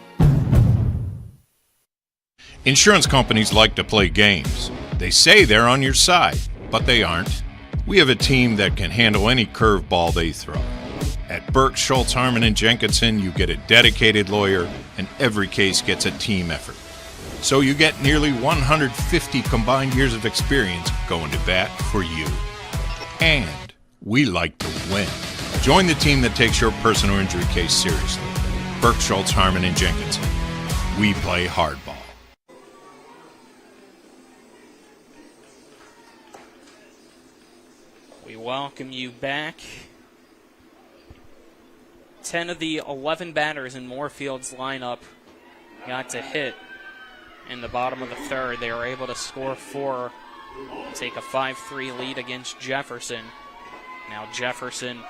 Insurance companies like to play games. They say they're on your side, but they aren't. We have a team that can handle any curveball they throw. At Burke, Schultz, Harmon, and Jenkinson, you get a dedicated lawyer, and every case gets a team effort. So you get nearly 150 combined years of experience going to bat for you. And we like to win. Join the team that takes your personal injury case seriously. Burke, Schultz, Harmon, and Jenkinson. We play hardball. We welcome you back. 10 of the 11 batters in Moorefield's lineup got to hit in the bottom of the third. They were able to score 4, take a 5-3 lead against Jefferson. Now Jefferson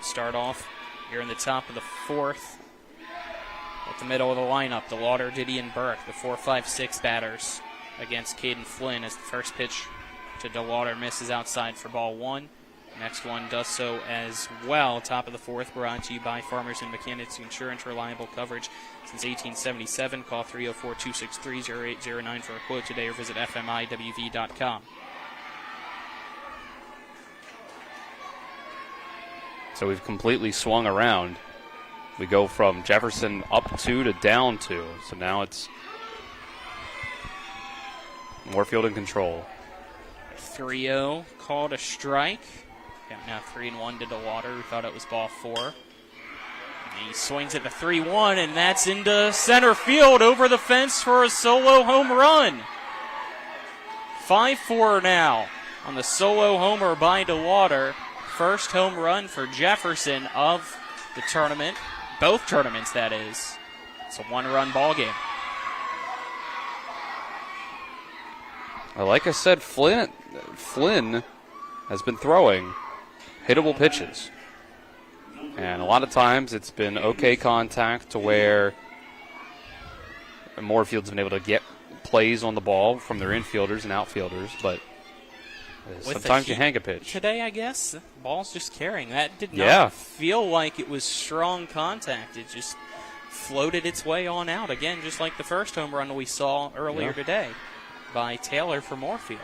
start off here in the top of the fourth. At the middle of the lineup, DeLauder, Diddy, and Burke, the 4-5-6 batters against Caden Flynn, as the first pitch to DeLauder misses outside for ball 1. Next one does so as well. Top of the fourth, brought to you by Farmers and Mechanics Insurance. Reliable coverage since 1877. Call 304-263-0809 for a quote today or visit fmiwv.com. So we've completely swung around. We go from Jefferson up 2 to down 2. So now it's Moorefield in control. 3-0 called a strike. Now 3-1 to DeLauder, who thought it was ball 4. And he swings at the 3-1, and that's into center field over the fence for a solo home run. 5-4 now on the solo homer by DeLauder. First home run for Jefferson of the tournament. Both tournaments, that is. It's a one-run ball game. Like I said, Flynn has been throwing hittable pitches. And a lot of times it's been okay contact to where Moorefield's been able to get plays on the ball from their infielders and outfielders, but sometimes you hang a pitch. Today, I guess, the ball's just carrying. That did not feel like it was strong contact. It just floated its way on out. Again, just like the first home run we saw earlier today by Taylor for Moorefield.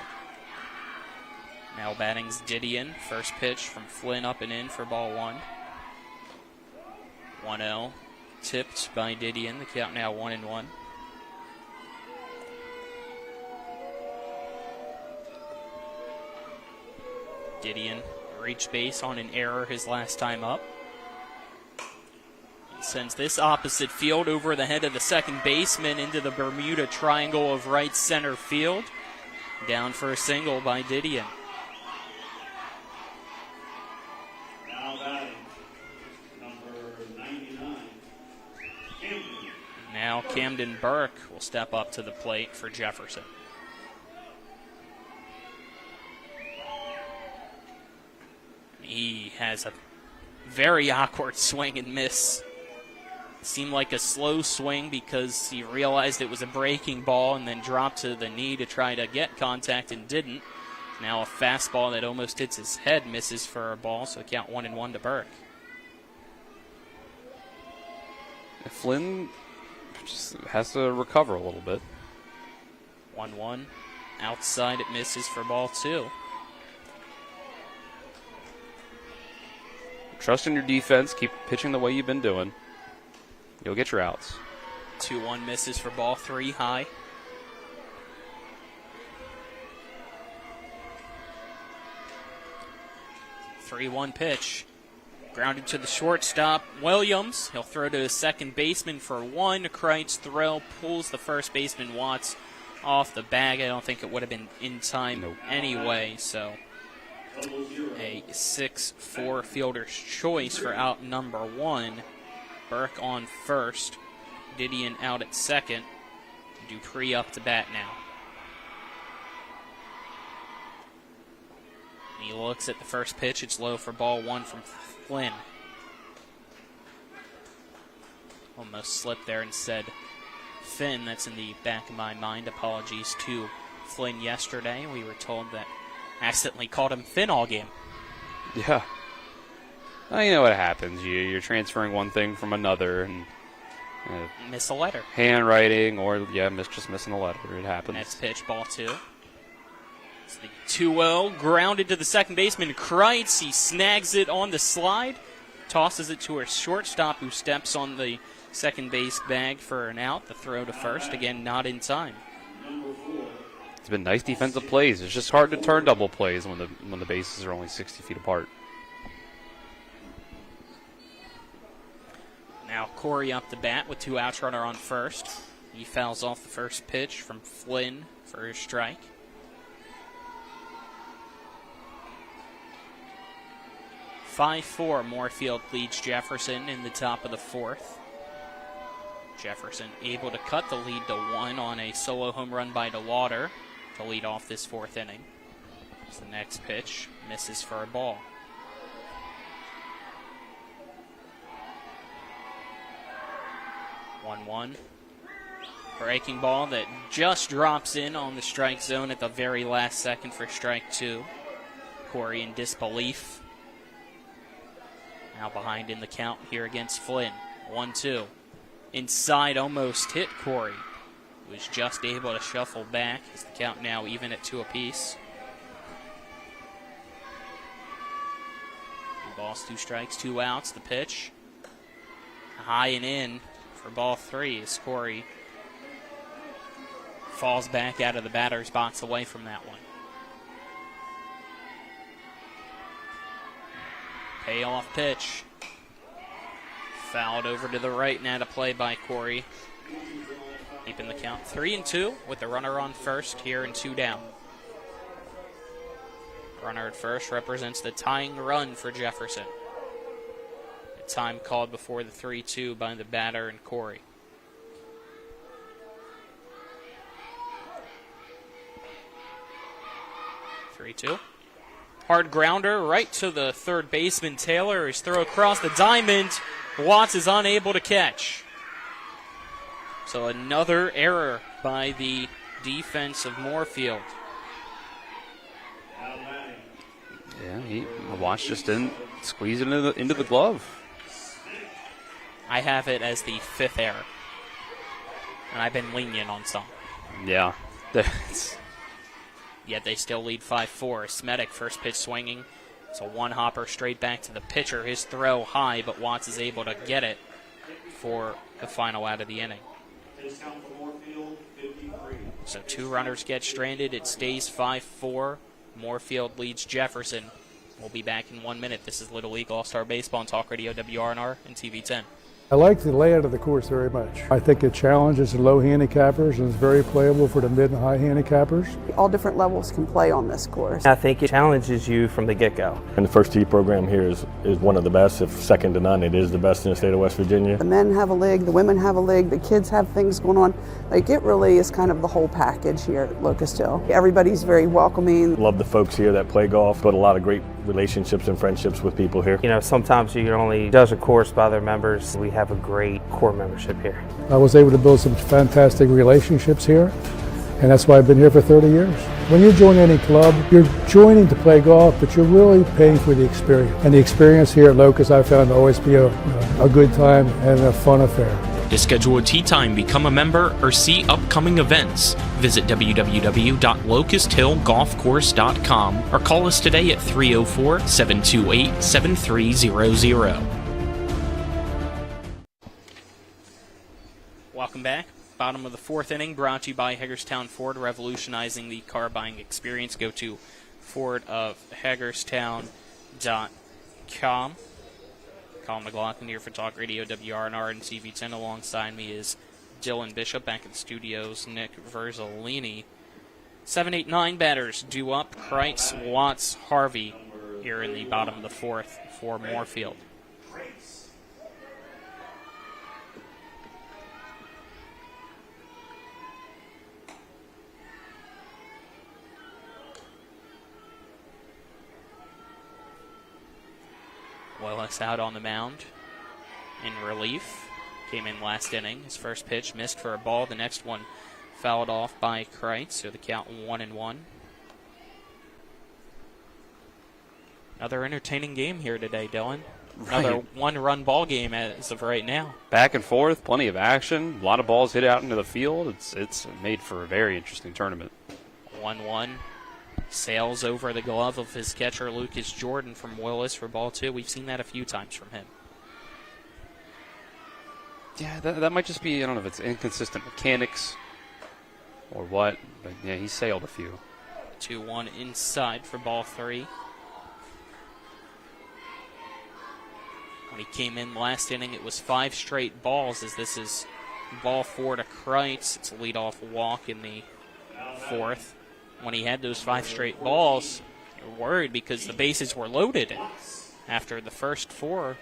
Now batting's Didion. First pitch from Flynn up and in for ball 1. 1-0. Tipped by Didion. The count now 1-1. Didion reached base on an error his last time up. He sends this opposite field over the head of the second baseman into the Bermuda Triangle of right center field. Down for a single by Didion. Now batting, number 99, Camden. Now Camden Burke will step up to the plate for Jefferson. He has a very awkward swing and miss. Seemed like a slow swing because he realized it was a breaking ball and then dropped to the knee to try to get contact and didn't. Now a fastball that almost hits his head misses for a ball, so count 1-1 to Burke. Flynn just has to recover a little bit. 1-1. Outside it misses for ball 2. Trust in your defense. Keep pitching the way you've been doing. You'll get your outs. 2-1 misses for ball 3 high. Three-one pitch. Grounded to the shortstop, Williams. He'll throw to his second baseman for 1. Kreitz throw pulls the first baseman Watts off the bag. I don't think it would have been in time anyway, so a 6-4 fielder's choice for out number 1. Burke on first. Didion out at second. Dupree up to bat now. He looks at the first pitch. It's low for ball 1 from Flynn. Almost slipped there and said Finn. That's in the back of my mind. Apologies to Flynn yesterday. We were told that accidentally called him Finn all game. Yeah. Well, you know what happens. You're transferring one thing from another, and Miss a letter. Handwriting or, just missing a letter. It happens. Next pitch, ball 2. It's the 2-0, grounded to the second baseman, Kreitz. He snags it on the slide, tosses it to our shortstop, who steps on the second base bag for an out. The throw to first, again, not in time. It's been nice defensive plays. It's just hard to turn double plays when the bases are only 60 feet apart. Now Corey up the bat with 2 outs, runner on first. He fouls off the first pitch from Flynn for his strike. (5-4), Moorefield leads Jefferson in the top of the 4th. Jefferson able to cut the lead to 1 on a solo home run by DeLauder to lead off this 4th inning. So the next pitch misses for a ball. (1-1). Breaking ball that just drops in on the strike zone at the very last second for strike 2. Corey in disbelief. Now behind in the count here against Flynn. 1-2. Inside, almost hit Corey. Was just able to shuffle back. Is the count now even at 2 apiece? 2 balls, 2 strikes, 2 outs. The pitch. High and in for ball 3 as Corey falls back out of the batter's box away from that one. Payoff pitch. Fouled over to the right, and out of play by Corey. Keeping the count 3-2 with the runner on first here and 2 down. Runner at first represents the tying run for Jefferson. The time called before the 3-2 by the batter and Corey. (3-2). Hard grounder right to the third baseman, Taylor. His throw across the diamond. Watts is unable to catch. So another error by the defense of Moorefield. Yeah, Watts just didn't squeeze it into the glove. I have it as the 5th error. And I've been lenient on some. Yeah. Yet they still lead 5-4. Smetic, first pitch swinging. It's a one-hopper straight back to the pitcher. His throw high, but Watts is able to get it for the final out of the inning. So 2 runners get stranded. It stays 5-4. Moorefield leads Jefferson. We'll be back in 1 minute. This is Little League All-Star Baseball on Talk Radio WRNR and TV 10. I like the layout of the course very much. I think it challenges the low handicappers and is very playable for the mid and high handicappers. All different levels can play on this course. I think it challenges you from the get-go. And the first tee program here is one of the best, if second to none. It is the best in the state of West Virginia. The men have a league, the women have a league, the kids have things going on. Like, it really is kind of the whole package here at Locust Hill. Everybody's very welcoming. Love the folks here that play golf, but a lot of great relationships and friendships with people here. You know, sometimes you can only judge a course by their members. We have a great core membership here. I was able to build some fantastic relationships here, and that's why I've been here for 30 years. When you join any club, you're joining to play golf, but you're really paying for the experience. And the experience here at Locust I found to always be a good time and a fun affair. To schedule a tee time, become a member, or see upcoming events, visit www.locusthillgolfcourse.com or call us today at 304-728-7300. Welcome back. Bottom of the 4th inning, brought to you by Hagerstown Ford, revolutionizing the car buying experience. Go to fordofhagerstown.com. Colin McLaughlin here for Talk Radio WRNR and TV 10. Alongside me is Dylan Bishop. Back in the studios, Nick Verzolini. 7, 8, 9 batters due up. Kreitz, Watts, Harvey here in the bottom of the 4th for Moorefield. Willis out on the mound in relief. Came in last inning. His first pitch missed for a ball. The next one fouled off by Kreitz, so the count 1-1. Another entertaining game here today, Dylan. Right. Another one-run ball game as of right now. Back and forth, plenty of action, a lot of balls hit out into the field. It's made for a very interesting tournament. 1-1. Sails over the glove of his catcher, Lucas Jordan from Willis for ball 2. We've seen that a few times from him. Yeah, that might just be, I don't know if it's inconsistent mechanics or what, but yeah, he sailed a few. 2-1 inside for ball 3. When he came in last inning, it was 5 straight balls, as this is ball 4 to Kreitz. It's a leadoff walk in the 4th. When he had those 5 straight balls, you were worried because the bases were loaded. After the first 4,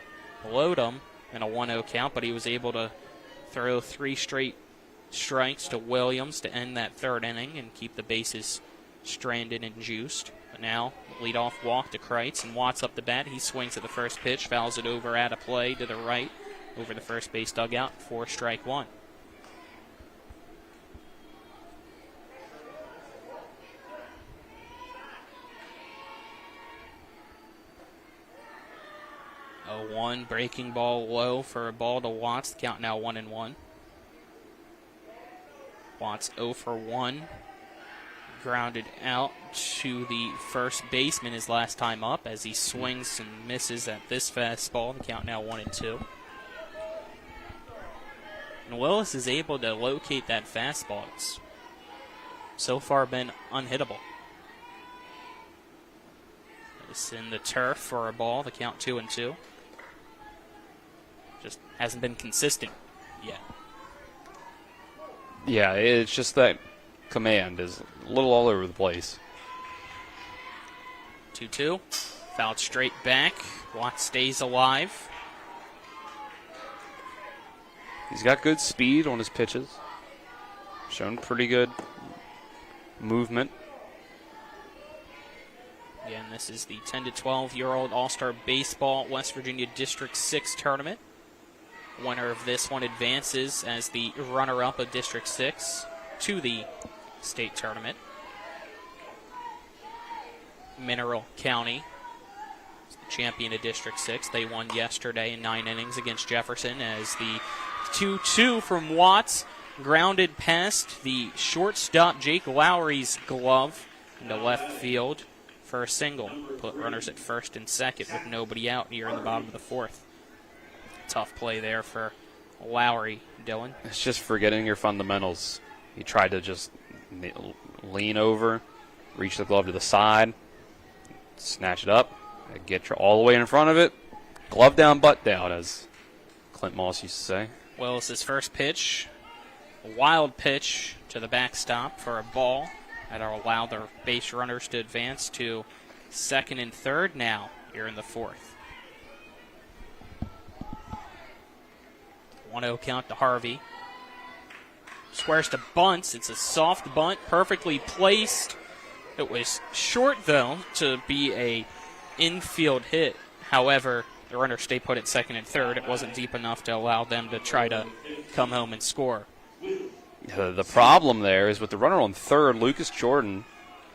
load them in a 1-0 count, but he was able to throw 3 straight strikes to Williams to end that 3rd inning and keep the bases stranded and juiced. But now, leadoff walk to Kreitz, and Watts up the bat. He swings at the first pitch, fouls it over out of play to the right, over the first base dugout, 4 strike 1. A 1 breaking ball low for a ball to Watts. The count now 1-1. Watts 0 for 1. Grounded out to the first baseman his last time up as he swings and misses at this fastball. The count now 1-2. And Willis is able to locate that fastball. It's so far been unhittable. It's in the turf for a ball. The count 2-2. Just hasn't been consistent yet. Yeah, it's just that command is a little all over the place. 2-2. Fouled straight back. Watts stays alive. He's got good speed on his pitches. Shown pretty good movement. Again, this is the 10 to 12-year-old All-Star Baseball West Virginia District 6 tournament. Winner of this one advances as the runner-up of District 6 to the state tournament. Mineral County is the champion of District 6. They won yesterday in 9 innings against Jefferson as the 2-2 from Watts grounded past the shortstop Jake Lowry's glove into left field for a single. Put runners at first and second with nobody out here in the bottom of the 4th. Tough play there for Lowry, Dylan. It's just forgetting your fundamentals. He tried to just lean over, reach the glove to the side, snatch it up, and get all the way in front of it. Glove down, butt down, as Clint Moss used to say. Willis's first pitch, a wild pitch to the backstop for a ball that'll allow their base runners to advance to second and third now here in the 4th. 1-0 count to Harvey. Squares to bunts. It's a soft bunt, perfectly placed. It was short, though, to be a infield hit. However, the runners stay put at second and third. It wasn't deep enough to allow them to try to come home and score. The problem there is with the runner on third, Lucas Jordan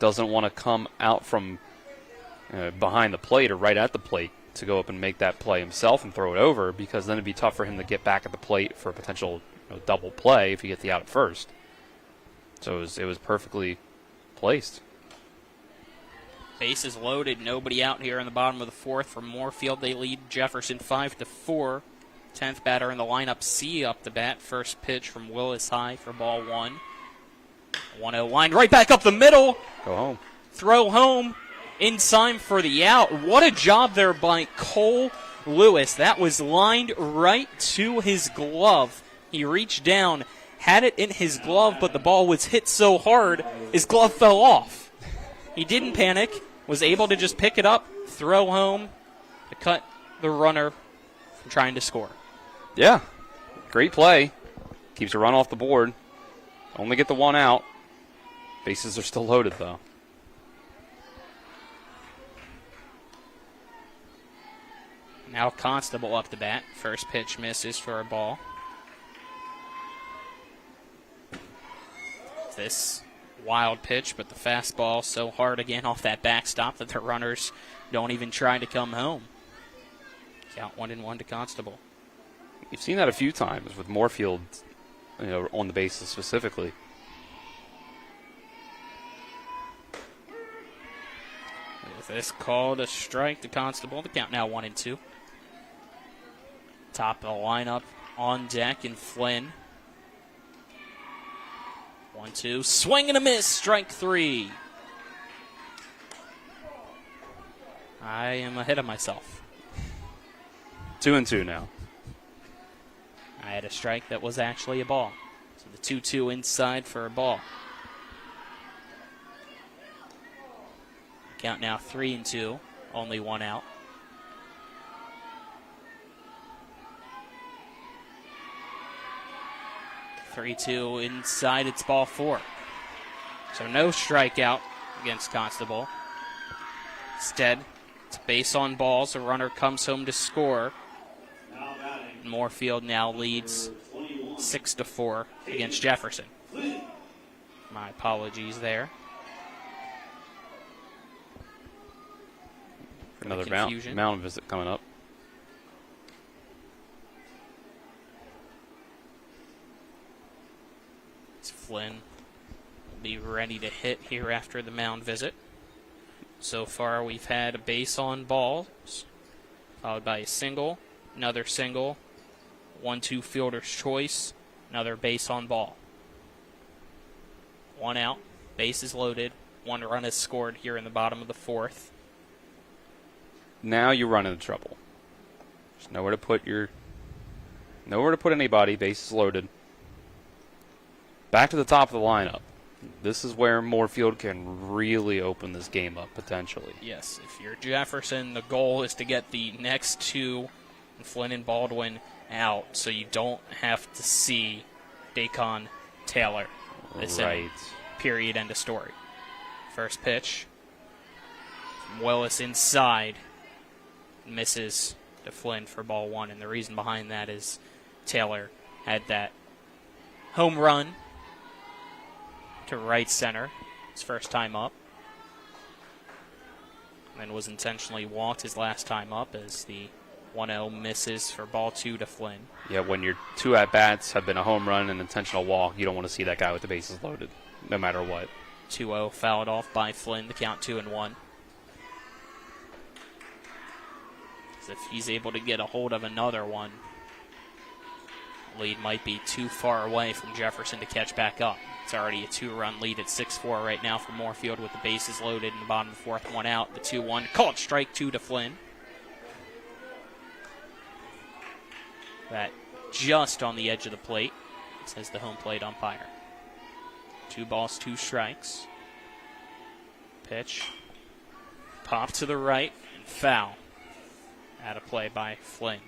doesn't want to come out from behind the plate or right at the plate to go up and make that play himself and throw it over, because then it'd be tough for him to get back at the plate for a potential double play if you get the out at first. So it was perfectly placed. Bases loaded, nobody out here in the bottom of the 4th for Moorefield. They lead Jefferson 5-4. 10th batter in the lineup, C up the bat. First pitch from Willis high for ball 1. 1-0 line right back up the middle. Go home. Throw home in time for the out. What a job there by Cole Lewis. That was lined right to his glove. He reached down, had it in his glove, but the ball was hit so hard, his glove fell off. He didn't panic, was able to just pick it up, throw home, to cut the runner from trying to score. Yeah, great play. Keeps a run off the board. Only get the 1 out. Bases are still loaded, though. Now Constable up the bat. First pitch misses for a ball. This Wild pitch, but the fastball so hard again off that backstop that the runners don't even try to come home. Count 1-1 to Constable. You've seen that a few times with Moorefield, on the bases specifically. With this called a strike to Constable, the count now 1-2. Top of the lineup on deck, and Flynn. 1-2, swing and a miss, strike 3. I am ahead of myself. 2-2 now. I had a strike that was actually a ball. So the 2-2 inside for a ball. Count now 3-2, only one out. (3-2) inside, it's ball 4. So no strikeout against Constable. Instead, it's base on balls. A runner comes home to score. Moorefield now leads 6-4 against Jefferson. My apologies there. Another mound visit coming up. Flynn will be ready to hit here after the mound visit. So far, we've had a base on balls, followed by a single, another single, 1-2 fielder's choice, another base on ball. One out, bases loaded, one run is scored here in the bottom of the 4th. Now you run into trouble. There's nowhere to put anybody, bases loaded. Back to the top of the lineup. This is where Moorefield can really open this game up, potentially. Yes, if you're Jefferson, the goal is to get the next 2, Flynn and Baldwin, out, so you don't have to see Dacon Taylor. Right. Period, end of story. First pitch from Willis inside. Misses to Flynn for ball 1, and the reason behind that is Taylor had that home run to right center his first time up, and then was intentionally walked his last time up as the 1-0 misses for ball 2 to Flynn. Yeah, when your 2 at-bats have been a home run and intentional walk, you don't want to see that guy with the bases loaded, no matter what. 2-0 fouled off by Flynn, the count 2-1. As if he's able to get a hold of another one, lead might be too far away from Jefferson to catch back up. It's already a 2-run lead at 6-4 right now for Moorefield with the bases loaded in the bottom of the 4th, one out. The 2-1 called strike 2 to Flynn. That just on the edge of the plate, says the home plate umpire. 2 balls, 2 strikes. Pitch. Pop to the right and foul. Out of play by Flynn.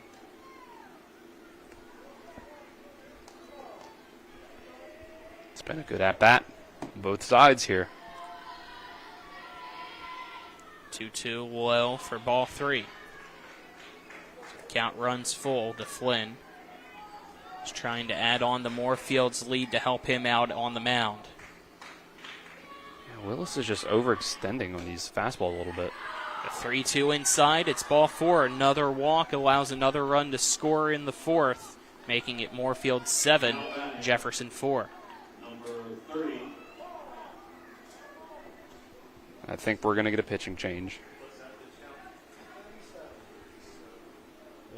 It's been a good at-bat on both sides here. 2-2 low for ball 3. Count runs full to Flynn. He's trying to add on to Moorefield's lead to help him out on the mound. Yeah, Willis is just overextending on these fastball a little bit. The 3-2 inside, it's ball 4. Another walk allows another run to score in the 4th, making it Moorefield 7, Jefferson 4. I think we're going to get a pitching change.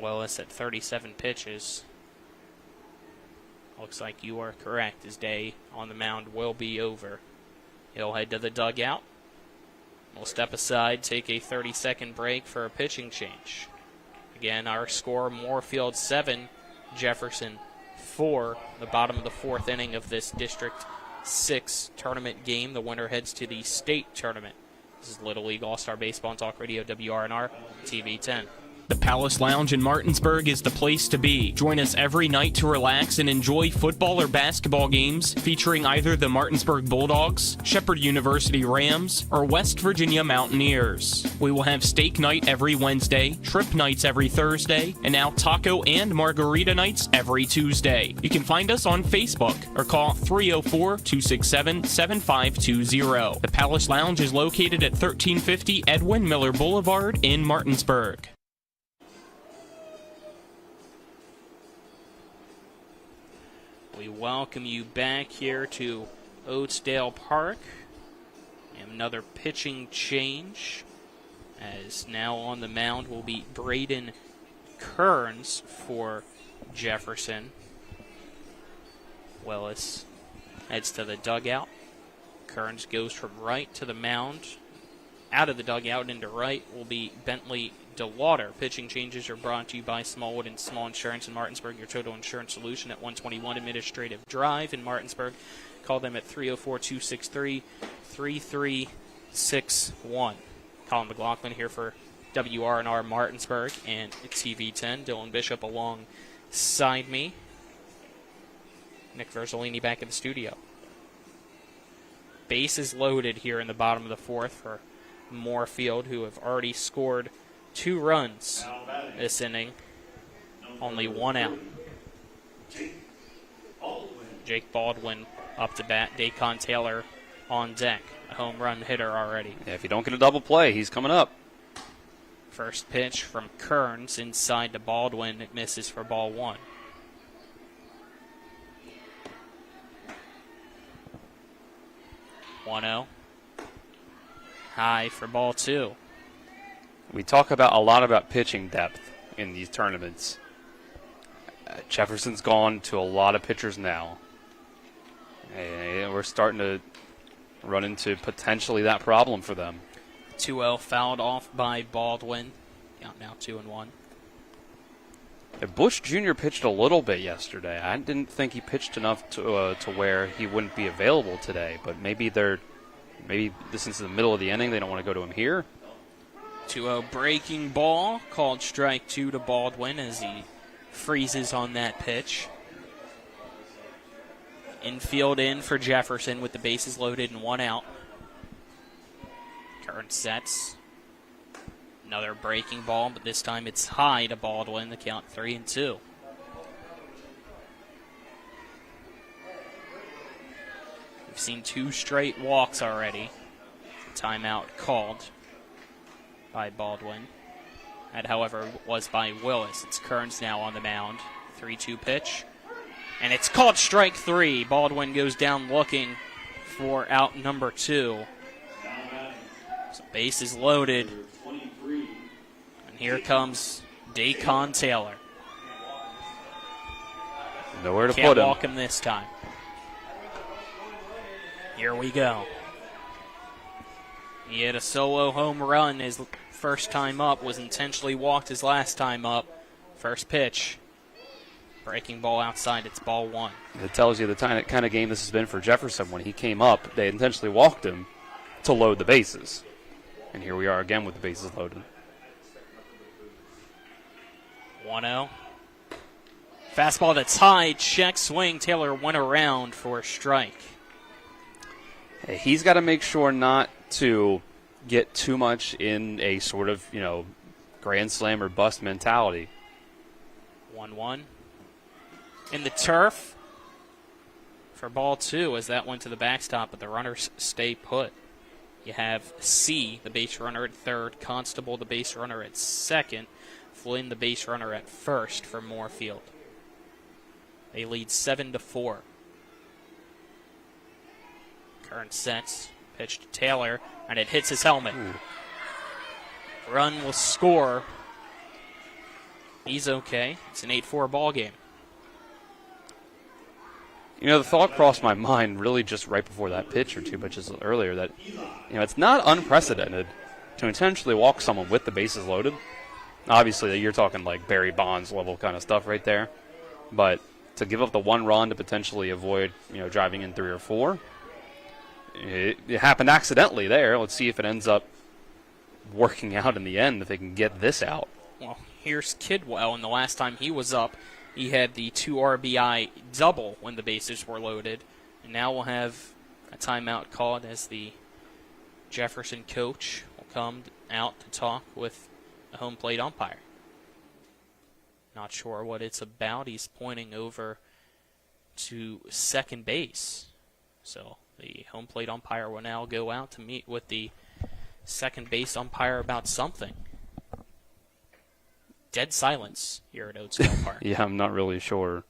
Willis at 37 pitches. Looks like you are correct. His day on the mound will be over. He'll head to the dugout. We'll step aside, take a 30-second break for a pitching change. Again, our score, Moorefield 7, Jefferson 4. The bottom of the 4th inning of this District 6 tournament game. The winner heads to the state tournament. This is Little League All-Star Baseball on Talk Radio, WRNR, TV 10. The Palace Lounge in Martinsburg is the place to be. Join us every night to relax and enjoy football or basketball games featuring either the Martinsburg Bulldogs, Shepherd University Rams, or West Virginia Mountaineers. We will have steak night every Wednesday, shrimp nights every Thursday, and now taco and margarita nights every Tuesday. You can find us on Facebook or call 304-267-7520. The Palace Lounge is located at 1350 Edwin Miller Boulevard in Martinsburg. We welcome you back here to Oatesdale Park. And another pitching change, as now on the mound will be Braden Kearns for Jefferson. Willis heads to the dugout. Kearns goes from right to the mound. Out of the dugout into right will be Bentley DeLauder. Pitching changes are brought to you by Smallwood and Small Insurance in Martinsburg, your total insurance solution at 121 Administrative Drive in Martinsburg. Call them at 304-263-3361. Colin McLaughlin here for WRNR Martinsburg and TV10. Dylan Bishop alongside me. Nick Verzolini back in the studio. Bases loaded here in the bottom of the fourth for Moorefield, who have already scored 2 runs this inning. Only 1 out. Jake Baldwin up to bat. Dacon Taylor on deck. A home run hitter already. Yeah, if you don't get a double play, he's coming up. First pitch from Kearns inside to Baldwin. It misses for ball 1. One-0. High for ball 2. We talk a lot about pitching depth in these tournaments. Jefferson's gone to a lot of pitchers now. And we're starting to run into potentially that problem for them. 2-0 fouled off by Baldwin. Count now 2-1. Bush Jr. pitched a little bit yesterday. I didn't think he pitched enough to where he wouldn't be available today. But maybe this is the middle of the inning. They don't want to go to him here. 2-0 breaking ball, called strike 2 to Baldwin as he freezes on that pitch. Infield in for Jefferson with the bases loaded and 1 out. Kearns sets. Another breaking ball, but this time it's high to Baldwin. The count 3-2. We've seen 2 straight walks already. Timeout called by Baldwin. That, however, was by Willis. It's Kearns now on the mound. 3-2 pitch. And it's called strike 3. Baldwin goes down looking for out number 2. So base is loaded. And here comes Dacon Taylor. Nowhere to Can't put him. walk him this time. Here we go. He hit a solo home run his first time up, was intentionally walked his last time up. First pitch. Breaking ball outside, it's ball 1. It tells you the kind of game this has been for Jefferson. When he came up, they intentionally walked him to load the bases. And here we are again with the bases loaded. 1-0. Fastball that's high, check swing. Taylor went around for a strike. Hey, he's got to make sure not to get too much in a sort of, grand slam or bust mentality. 1-1. In the turf for ball 2 as that went to the backstop, but the runners stay put. You have C, the base runner at third, Constable, the base runner at second, Flynn, the base runner at first for Moorefield. They lead 7-4. Kearns sets, pitch to Taylor, and it hits his helmet. Run will score. He's okay. It's an 8-4 ball game. The thought crossed my mind really just right before that pitch or 2 pitches earlier that, it's not unprecedented to intentionally walk someone with the bases loaded. Obviously, you're talking like Barry Bonds level kind of stuff right there. But to give up the 1 run to potentially avoid, driving in 3 or 4, it happened accidentally there. Let's see if it ends up working out in the end, if they can get this out. Well, here's Kidwell, and the last time he was up, he had the 2 RBI double when the bases were loaded. And now we'll have a timeout called as the Jefferson coach will come out to talk with the home plate umpire. Not sure what it's about. He's pointing over to second base. So the home plate umpire will now go out to meet with the second base umpire about something. Dead silence here at Oatsdale Park. Yeah, I'm not really sure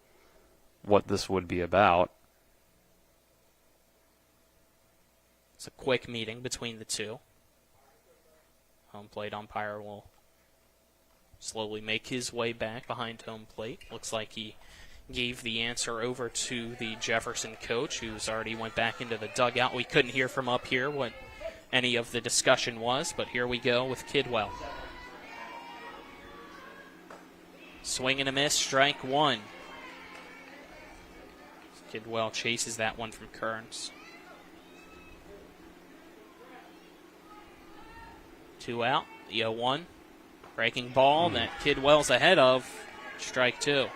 what this would be about. It's a quick meeting between the two. Home plate umpire will slowly make his way back behind home plate. Looks like he gave the answer over to the Jefferson coach, who's already went back into the dugout. We couldn't hear from up here what any of the discussion was, but here we go with Kidwell. Swing and a miss, strike one. Kidwell chases that one from Kearns. 2 out, the 0-1. Breaking ball that Kidwell's ahead of. Strike 2.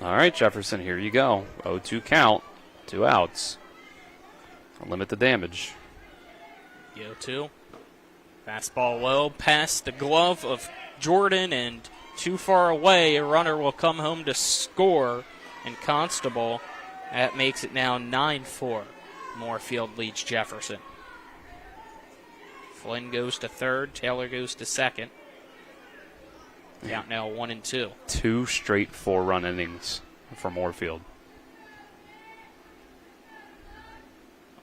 All right, Jefferson, here you go. 0-2 count, 2 outs. I'll limit the damage. The 0-2. Fastball low, past the glove of Jordan, and too far away. A runner will come home to score, and Constable. That makes it now 9-4. Moorefield leads Jefferson. Flynn goes to third. Taylor goes to second. Count now 1-2. 2 straight 4-run innings for Moorefield.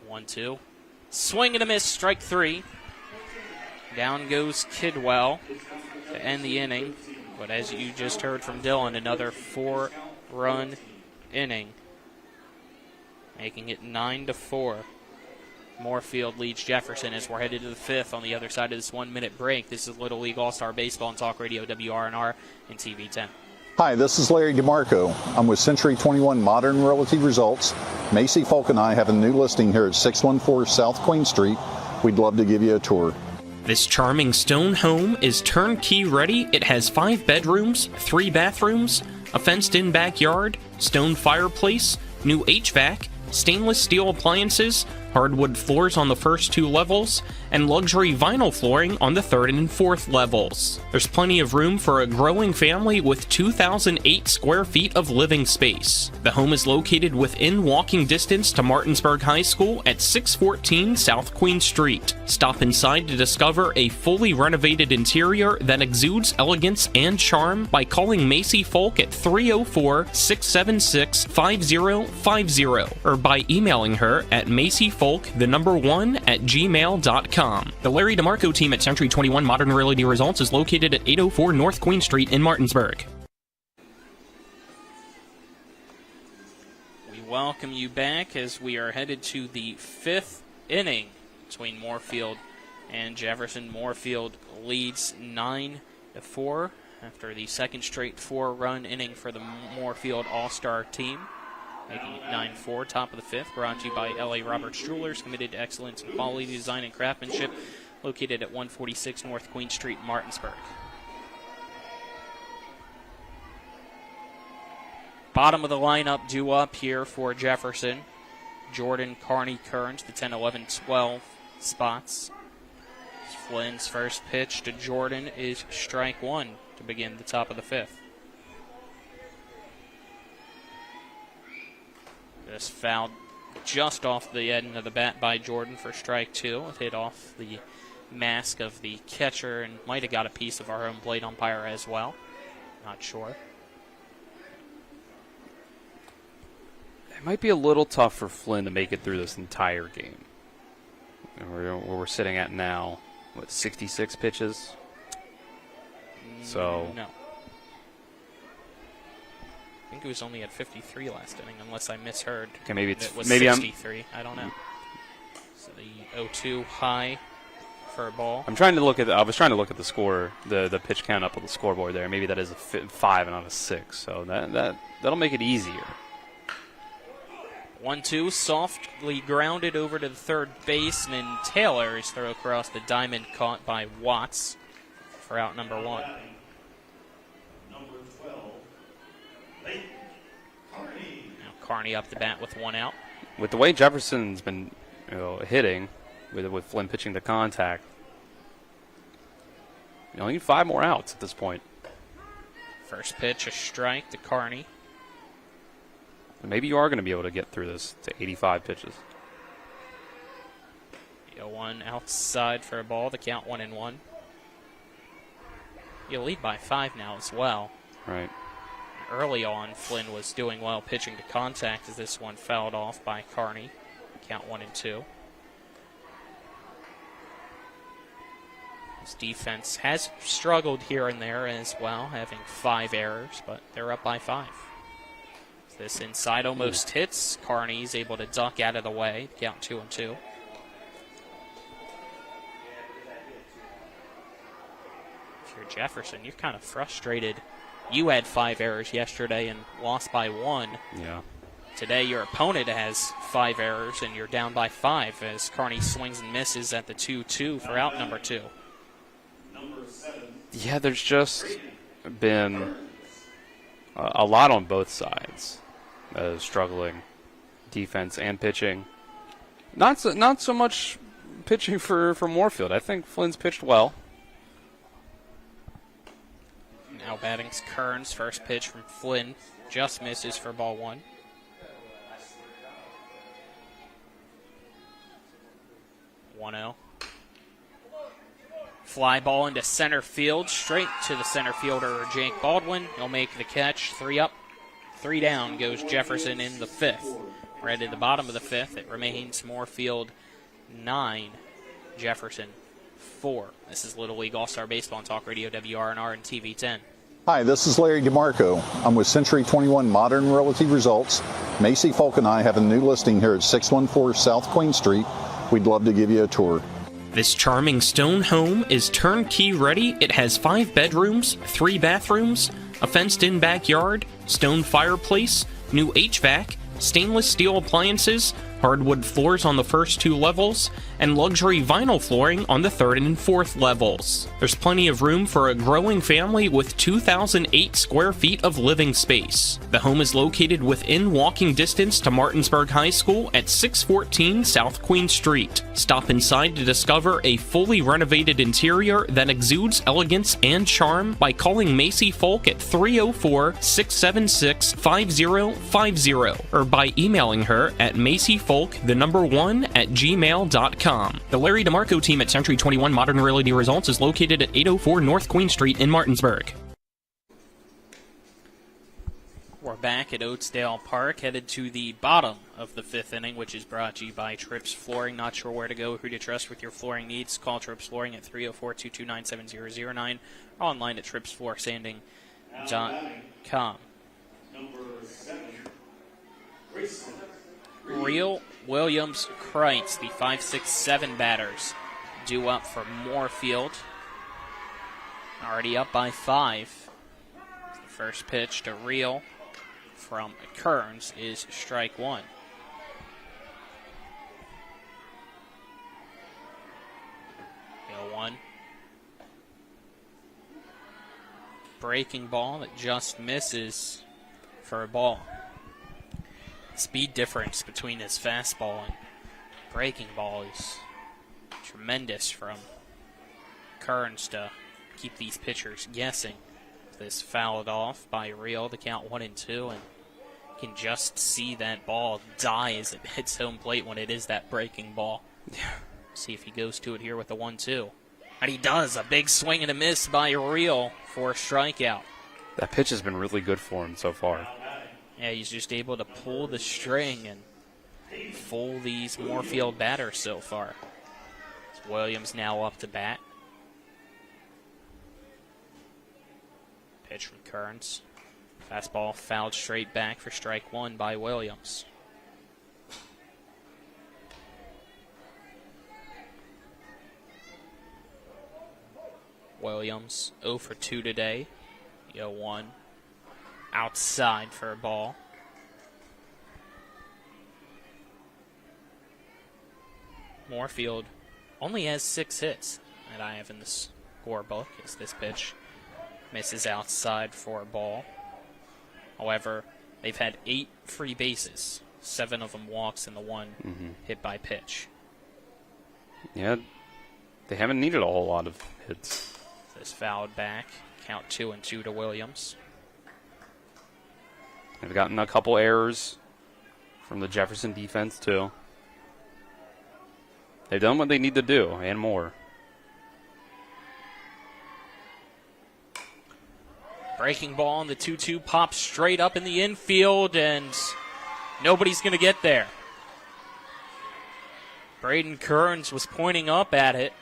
1-2. Swing and a miss, strike 3. Down goes Kidwell to end the inning. But as you just heard from Dylan, another 4-run inning, making it 9-4. Moorefield leads Jefferson as we're headed to the 5th on the other side of this 1-minute break. This is Little League All-Star Baseball and Talk Radio, WRNR and TV 10. Hi, this is Larry DeMarco. I'm with Century 21 Modern Realty Results. Macy Folk and I have a new listing here at 614 South Queen Street. We'd love to give you a tour. This charming stone home is turnkey ready. It has 5 bedrooms, 3 bathrooms, a fenced-in backyard, stone fireplace, new HVAC, stainless steel appliances, hardwood floors on the first 2 levels, and luxury vinyl flooring on the 3rd and 4th levels. There's plenty of room for a growing family with 2,008 square feet of living space. The home is located within walking distance to Martinsburg High School at 614 South Queen Street. Stop inside to discover a fully renovated interior that exudes elegance and charm by calling Macy Folk at 304-676-5050 or by emailing her at macyfolk1@gmail.com. The Larry DeMarco team at Century 21 Modern Realty Results is located at 804 North Queen Street in Martinsburg. We welcome you back as we are headed to the 5th inning between Moorefield and Jefferson. Moorefield leads 9-4 after the second straight 4-run inning for the Moorefield All-Star team. Making it 9-4, top of the 5th, brought to you by L.A. Roberts Jewelers, committed to excellence in quality design and craftsmanship, located at 146 North Queen Street, Martinsburg. Bottom of the lineup due up here for Jefferson. Jordan, Carney, Kearns, the 10, 11, 12 spots. Flynn's first pitch to Jordan is strike 1 to begin the top of the 5th. This fouled just off the end of the bat by Jordan for strike 2. It hit off the mask of the catcher and might have got a piece of our home plate umpire as well. Not sure. It might be a little tough for Flynn to make it through this entire game. Where we're sitting at now, 66 pitches? So no. I think it was only at 53 last inning, unless I misheard. Okay, maybe it was maybe 63. I don't know. So the 0-2 high for a ball. I was trying to look at the score, the pitch count up on the scoreboard there. Maybe that is a 5 and not a 6. So that'll make it easier. 1-2, softly grounded over to the third base, and then Taylor's throw across the diamond caught by Watts for out number 1. Now Carney up the bat with one out. With the way Jefferson's been hitting, with Flynn pitching the contact, you only need 5 more outs at this point. First pitch, a strike to Carney. And maybe you are going to be able to get through this to 85 pitches. 0-1 outside for a ball. The count 1-1. You lead by 5 now as well. Right. Early on, Flynn was doing well pitching to contact as this one fouled off by Carney. Count 1-2. His defense has struggled here and there as well, having 5 errors, but they're up by 5. This inside almost hits. Carney's able to duck out of the way. Count 2-2. If you're Jefferson, you're kind of frustrated. You had 5 errors yesterday and lost by 1. Yeah. Today, your opponent has 5 errors and you're down by 5 as Carney swings and misses at the 2-2 for out number 2. Yeah, there's just been a lot on both sides, struggling defense and pitching. Not so much pitching for Moorefield. I think Flynn's pitched well. Now batting's Kearns. First pitch from Flynn just misses for ball 1. Fly ball into center field, straight to the center fielder, Jake Baldwin. He'll make the catch. 3 up, 3 down goes Jefferson in the 5th. Right at the bottom of the 5th, it remains Moorefield 9, Jefferson 4. This is Little League All-Star Baseball on Talk Radio WRNR and TV 10. Hi, this is Larry DeMarco. I'm with Century 21 Modern Realty Results. Macy Folk and I have a new listing here at 614 South Queen Street. We'd love to give you a tour. This charming stone home is turnkey ready. It has 5 bedrooms, 3 bathrooms, a fenced-in backyard, stone fireplace, new HVAC, stainless steel appliances, hardwood floors on the first 2 levels, and luxury vinyl flooring on the 3rd and 4th levels. There's plenty of room for a growing family with 2,008 square feet of living space. The home is located within walking distance to Martinsburg High School at 614 South Queen Street. Stop inside to discover a fully renovated interior that exudes elegance and charm by calling Macy Folk at 304-676-5050 or by emailing her at macyfolk1@gmail.com. The Larry DeMarco team at Century 21 Modern Realty Results is located at 804 North Queen Street in Martinsburg. We're back at Oatesdale Park, headed to the bottom of the 5th inning, which is brought to you by Trips Flooring. Not sure where to go, who to trust with your flooring needs? Call Trips Flooring at 304-229-7009 or online at tripsfloorsanding.com. Real Williams Kreitz, the 5-6-7 batters, due up for Moorefield. Already up by 5. The first pitch to Real from Kearns is strike 1. Go 1. Breaking ball that just misses for a ball. Speed difference between his fastball and breaking ball is tremendous from Kearns to keep these pitchers guessing. This fouled off by Real to count 1-2, and you can just see that ball die as it hits home plate when it is that breaking ball. See if he goes to it here with the 1-2. And he does. A big swing and a miss by Real for a strikeout. That pitch has been really good for him so far. Yeah, he's just able to pull the string and fool these Moorefield batters so far. Williams now up to bat. Pitch from Kearns. Fastball fouled straight back for strike 1 by Williams. Williams 0 for 2 today. 0-1. Outside for a ball. Moorefield only has 6 hits that I have in the scorebook as this pitch misses outside for a ball. However, they've had 8 free bases, 7 of them walks, and the one hit by pitch. Yeah, they haven't needed a whole lot of hits. This fouled back. Count 2-2 to Williams. They've gotten a couple errors from the Jefferson defense, too. They've done what they need to do, and more. Breaking ball on the 2-2 pops straight up in the infield, and nobody's going to get there. Braden Kearns was pointing up at it,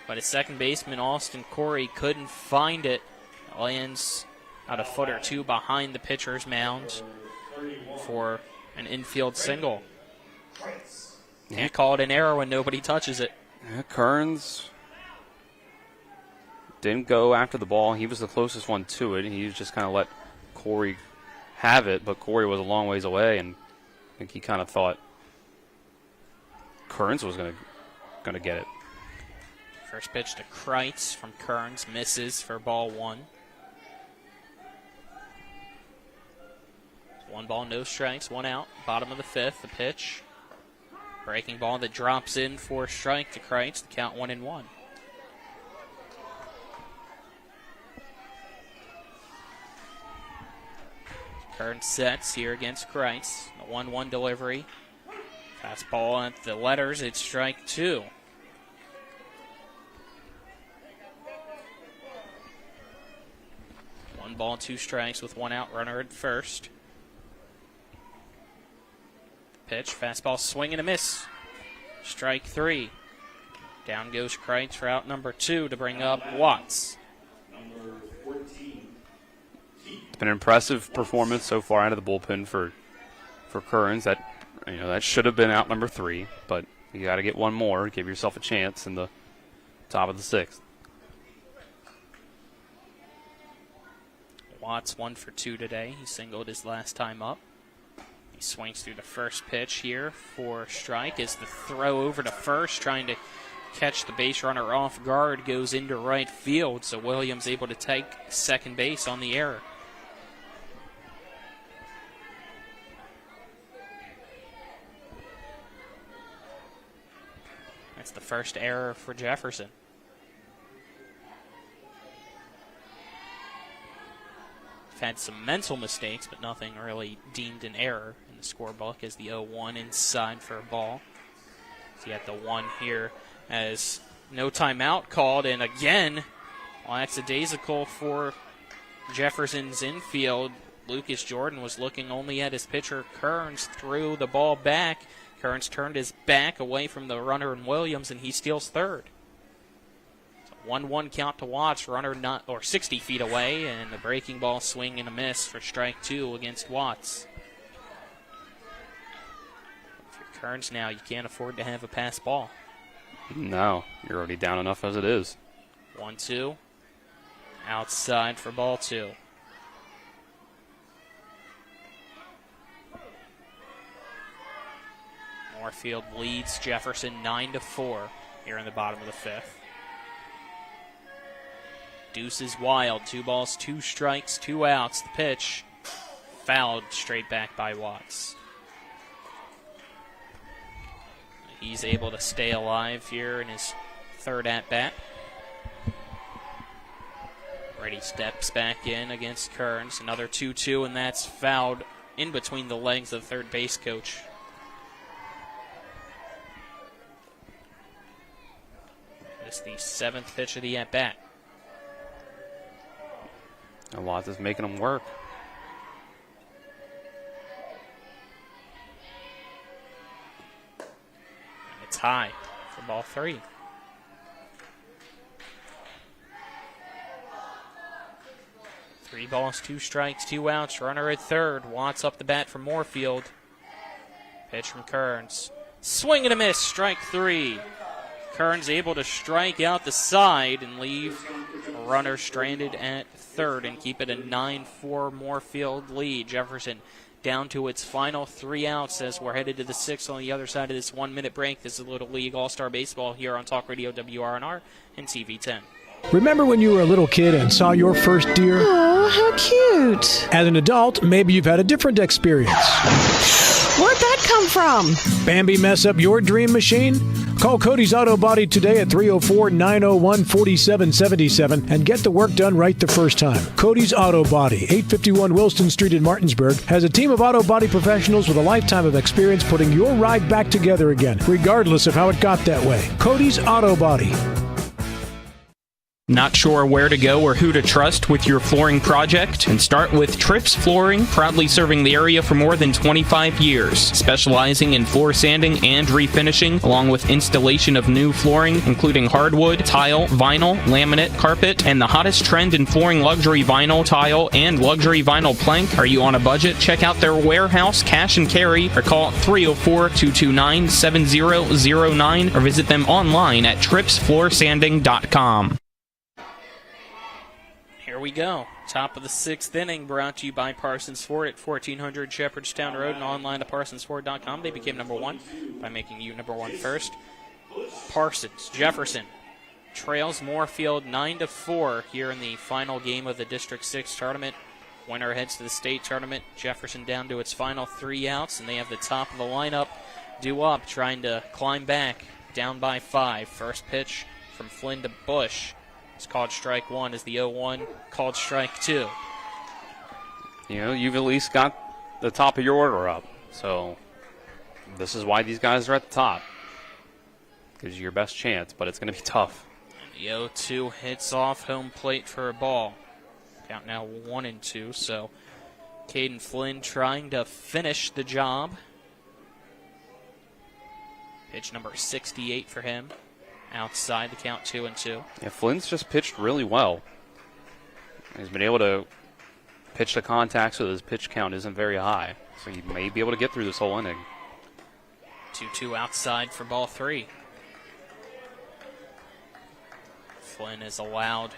but his second baseman, Austin Corey, couldn't find it. It lands out a foot or two behind the pitcher's mound for an infield single. Can't call it an error when nobody touches it. Yeah, Kearns didn't go after the ball. He was the closest one to it. He just kind of let Corey have it, but Corey was a long ways away, and I think he kind of thought Kearns was going to get it. First pitch to Kreitz from Kearns, misses for ball 1. 1 ball, no strikes, 1 out. Bottom of the 5th, the pitch. Breaking ball that drops in for a strike to Kreitz, the count 1-1. Kearns sets here against Kreitz. The 1-1 delivery. Fastball at the letters, it's strike 2. One ball, 2 strikes with 1 out, runner at first. Pitch, fastball, swing and a miss. Strike 3. Down goes Kreitz for out number 2 to bring up Watts. It's been an impressive performance so far out of the bullpen for Kearns. That should have been out number 3, but you got to get one more, give yourself a chance in the top of the 6th. Watts 1 for 2 today. He singled his last time up. He swings through the first pitch here for strike as the throw over to first, trying to catch the base runner off guard, goes into right field, so Williams able to take second base on the error. That's the first error for Jefferson. Had some mental mistakes, but nothing really deemed an error in the scorebook as the 0-1 inside for a ball. So you got the 1 here as no timeout called, and again, lackadaisical for Jefferson's infield. Lucas Jordan was looking only at his pitcher. Kearns threw the ball back. Kearns turned his back away from the runner in Williams, and he steals third. 1-1 count to Watts, runner 60 feet away, and a breaking ball swing and a miss for strike 2 against Watts. If you're Kearns now, you can't afford to have a pass ball. No, you're already down enough as it is. 1-2, outside for ball 2. Moorefield leads Jefferson 9-4 here in the bottom of the 5th. Deuce is wild. 2 balls, 2 strikes, 2 outs. The pitch fouled straight back by Watts. He's able to stay alive here in his third at-bat. Brady steps back in against Kearns. Another 2-2, and that's fouled in between the legs of the third base coach. This is the 7th pitch of the at-bat. And Watts is making them work. And it's high for ball 3. Three balls, 2 strikes, 2 outs. Runner at third. Watts up the bat from Moorefield. Pitch from Kearns. Swing and a miss. Strike 3. Kearns able to strike out the side and leave a runner stranded at third and keep it a 9-4 Moorefield lead. Jefferson down to its final 3 outs as we're headed to the 6th on the other side of this 1-minute break. This is Little League All-Star Baseball here on Talk Radio WRNR and TV 10. Remember when you were a little kid and saw your first deer? Oh, how cute. As an adult, maybe you've had a different experience. Where'd that come from? Bambi mess up your dream machine? Call Cody's Auto Body today at 304-901-4777 and get the work done right the first time. Cody's Auto Body, 851 Wilston Street in Martinsburg, has a team of auto body professionals with a lifetime of experience putting your ride back together again, regardless of how it got that way. Cody's Auto Body. Not sure where to go or who to trust with your flooring project? And start with Trips Flooring, proudly serving the area for more than 25 years, specializing in floor sanding and refinishing, along with installation of new flooring, including hardwood, tile, vinyl, laminate, carpet, and the hottest trend in flooring, luxury vinyl, tile, and luxury vinyl plank. Are you on a budget? Check out their warehouse, cash and carry, or call 304-229-7009, or visit them online at tripsfloorsanding.com. Here we go. Top of the 6th inning, brought to you by Parsons Ford at 1400 Shepherdstown Road and online at parsonsford.com. They became number one by making you number one first. Parsons, Jefferson trails Moorefield 9-4 here in the final game of the District 6 tournament. Winner heads to the state tournament. Jefferson down to its final 3 outs, and they have the top of the lineup due up, trying to climb back, down by 5. First pitch from Flynn to Bush. It's called strike 1 as the 0-1 called strike 2. You know, you've at least got the top of your order up. So this is why these guys are at the top. Gives you your best chance, but it's going to be tough. And the 0-2 hits off home plate for a ball. Count now 1-2, so Caden Flynn trying to finish the job. Pitch number 68 for him. Outside the count 2-2. Yeah, Flynn's just pitched really well. He's been able to pitch to contact so his pitch count isn't very high. So he may be able to get through this whole inning. 2-2 outside for ball 3. Flynn has allowed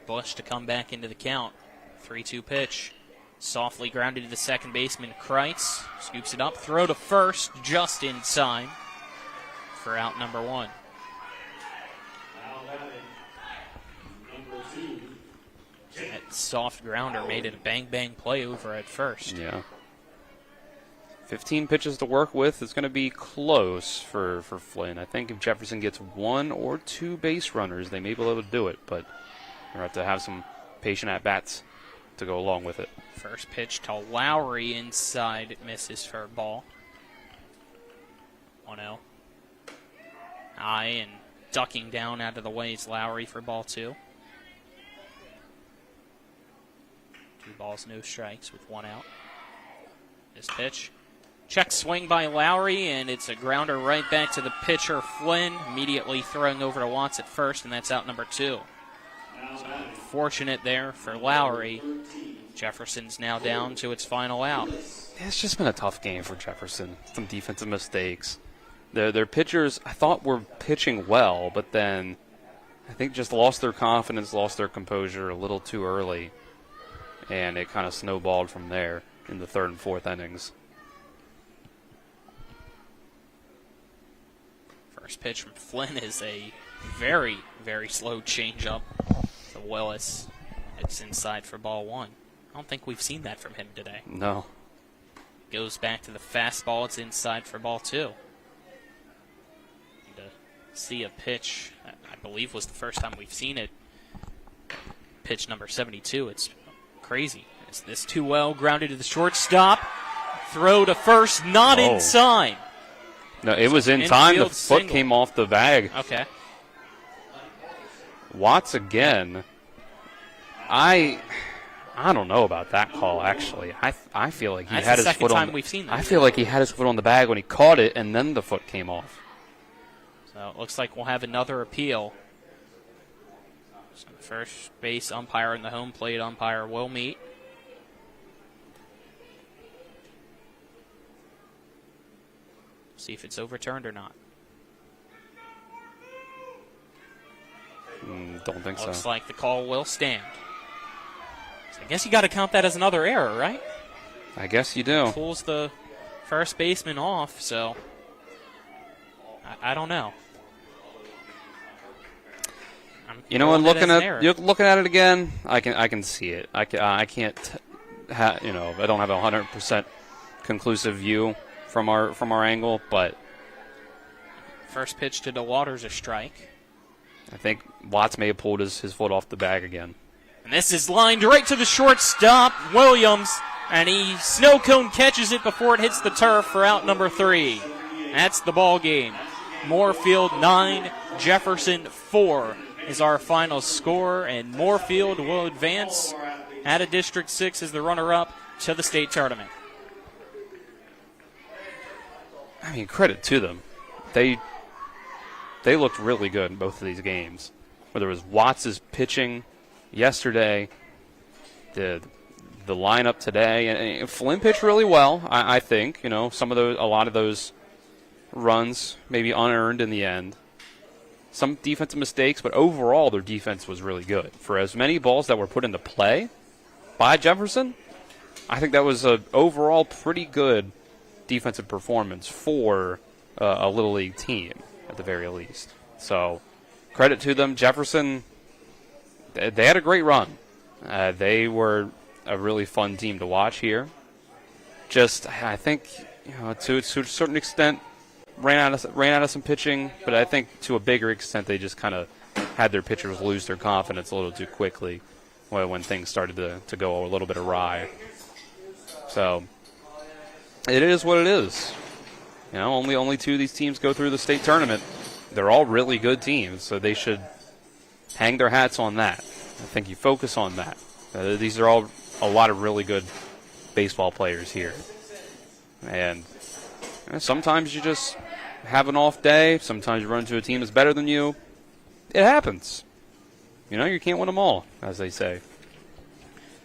Bush to come back into the count. 3-2 pitch. Softly grounded to the second baseman, Kreitz. Scoops it up, throw to first, just in time for out number 1. That soft grounder made it a bang-bang play over at first. Yeah. 15 pitches to work with is going to be close for Flynn. I think if Jefferson gets 1 or 2 base runners, they may be able to do it, but they'll have to have some patient at-bats to go along with it. First pitch to Lowry inside. It misses for a ball. 1-0. High and ducking down out of the way is Lowry for ball 2. 2 balls, no strikes with 1 out. This pitch. Check swing by Lowry, and it's a grounder right back to the pitcher, Flynn, immediately throwing over to Watts at first, and that's out number 2. So fortunate there for Lowry. Jefferson's now down to its final out. It's just been a tough game for Jefferson. Some defensive mistakes. Their pitchers, I thought, were pitching well, but then I think just lost their confidence, lost their composure a little too early. And it kind of snowballed from there in the 3rd and 4th innings. First pitch from Flynn is a very, very slow changeup to Willis. It's inside for ball 1. I don't think we've seen that from him today. No. Goes back to the fastball. It's inside for ball 2. To see a pitch, I believe was the first time we've seen it. Pitch number 72. It's crazy. Is this too well? Grounded to the shortstop. Throw to first, not in time. No, it was in time. The foot single. came off the bag. Okay. Watts again. I don't know about that call, actually. I feel like he That's had the his foot second on time we've seen that. I feel like he had his foot on the bag when he caught it, and then the foot came off. So it looks like we'll have another appeal. So the first base umpire and the home plate umpire will meet. See if it's overturned or not. Don't think so. Looks like the call will stand. So I guess you got to count that as another error, right? I guess you do. Pulls the first baseman off, so I don't know. You know, and looking at it again, I can see it. I can't, I don't have a 100% conclusive view from our angle, but first pitch to DeWater's a strike. I think Watts may have pulled his foot off the bag again. And this is lined right to the shortstop, Williams, and he snow cone catches it before it hits the turf for out number 3. That's the ball game. Moorefield 9, Jefferson 4 is our final score, and Moorefield will advance out of District 6 as the runner-up to the state tournament. I mean, credit to them. They looked really good in both of these games. Whether it was Watts' pitching yesterday, the lineup today, and Flynn pitched really well. I think a lot of those runs maybe unearned in the end. Some defensive mistakes, but overall their defense was really good. For as many balls that were put into play by Jefferson, I think that was an overall pretty good defensive performance for a Little League team at the very least. So credit to them. Jefferson, they had a great run. They were a really fun team to watch here. Just, I think, to a certain extent, ran out of some pitching, but I think to a bigger extent they just kind of had their pitchers lose their confidence a little too quickly when things started to go a little bit awry. So it is what it is. Only 2 of these teams go through the state tournament. They're all really good teams, so they should hang their hats on that. I think you focus on that. These are all a lot of really good baseball players here. And sometimes you just have an off day. Sometimes you run into a team that's better than you. It happens. You can't win them all, as they say.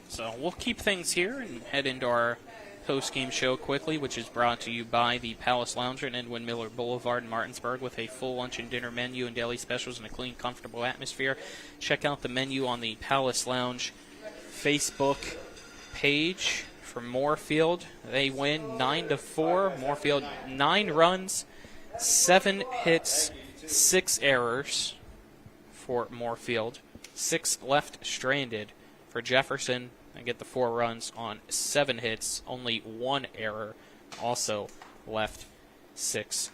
So we'll keep things here and head into our post-game show quickly, which is brought to you by the Palace Lounger and Edwin Miller Boulevard in Martinsburg, with a full lunch and dinner menu and daily specials in a clean, comfortable atmosphere. Check out the menu on the Palace Lounge Facebook page. For Moorefield, they win 9-4. Moorefield 9 runs, 7 hits, 6 errors for Moorefield. 6 left stranded for Jefferson. I get the 4 runs on 7 hits, only 1 error, also left 6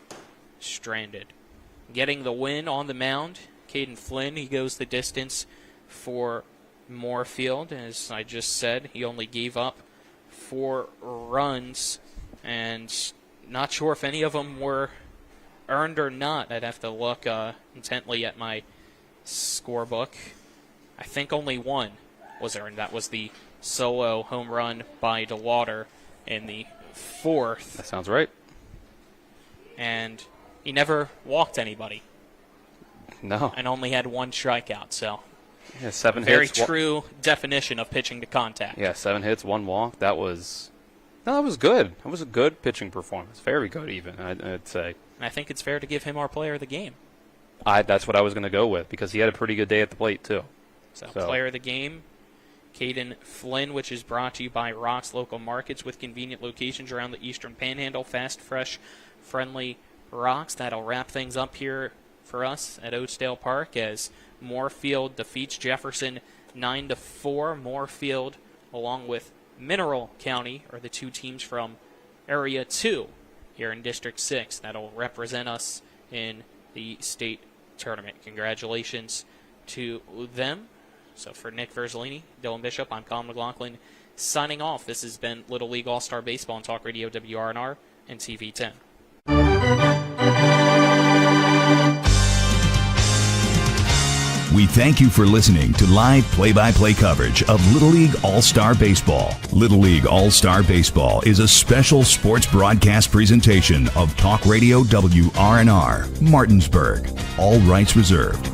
stranded. Getting the win on the mound, Caden Flynn, he goes the distance for Moorefield. As I just said, he only gave up 4 runs, and not sure if any of them were earned or not. I'd have to look intently at my scorebook. I think only 1 was earned. That was the solo home run by DeWater in the 4th. That sounds right. And he never walked anybody. No. And only had 1 strikeout, so 7 very hits. True definition of pitching to contact. Yeah, 7 hits, 1 walk. That was good. That was a good pitching performance. Very good, even, I'd say. And I think it's fair to give him our player of the game. That's what I was going to go with, because he had a pretty good day at the plate, too. So player of the game, Caden Flynn, which is brought to you by Rock's Local Markets, with convenient locations around the Eastern Panhandle. Fast, fresh, friendly Rock's. That'll wrap things up here for us at Oatsdale Park as Moorefield defeats Jefferson 9-4. Moorefield, along with Mineral County, are the 2 teams from Area 2 here in District 6. That'll represent us in the state tournament. Congratulations to them. So for Nick Verzolini, Dylan Bishop, I'm Colin McLaughlin signing off. This has been Little League All-Star Baseball on Talk Radio WRNR and TV 10. We thank you for listening to live play-by-play coverage of Little League All-Star Baseball. Little League All-Star Baseball is a special sports broadcast presentation of Talk Radio WRNR, Martinsburg. All rights reserved.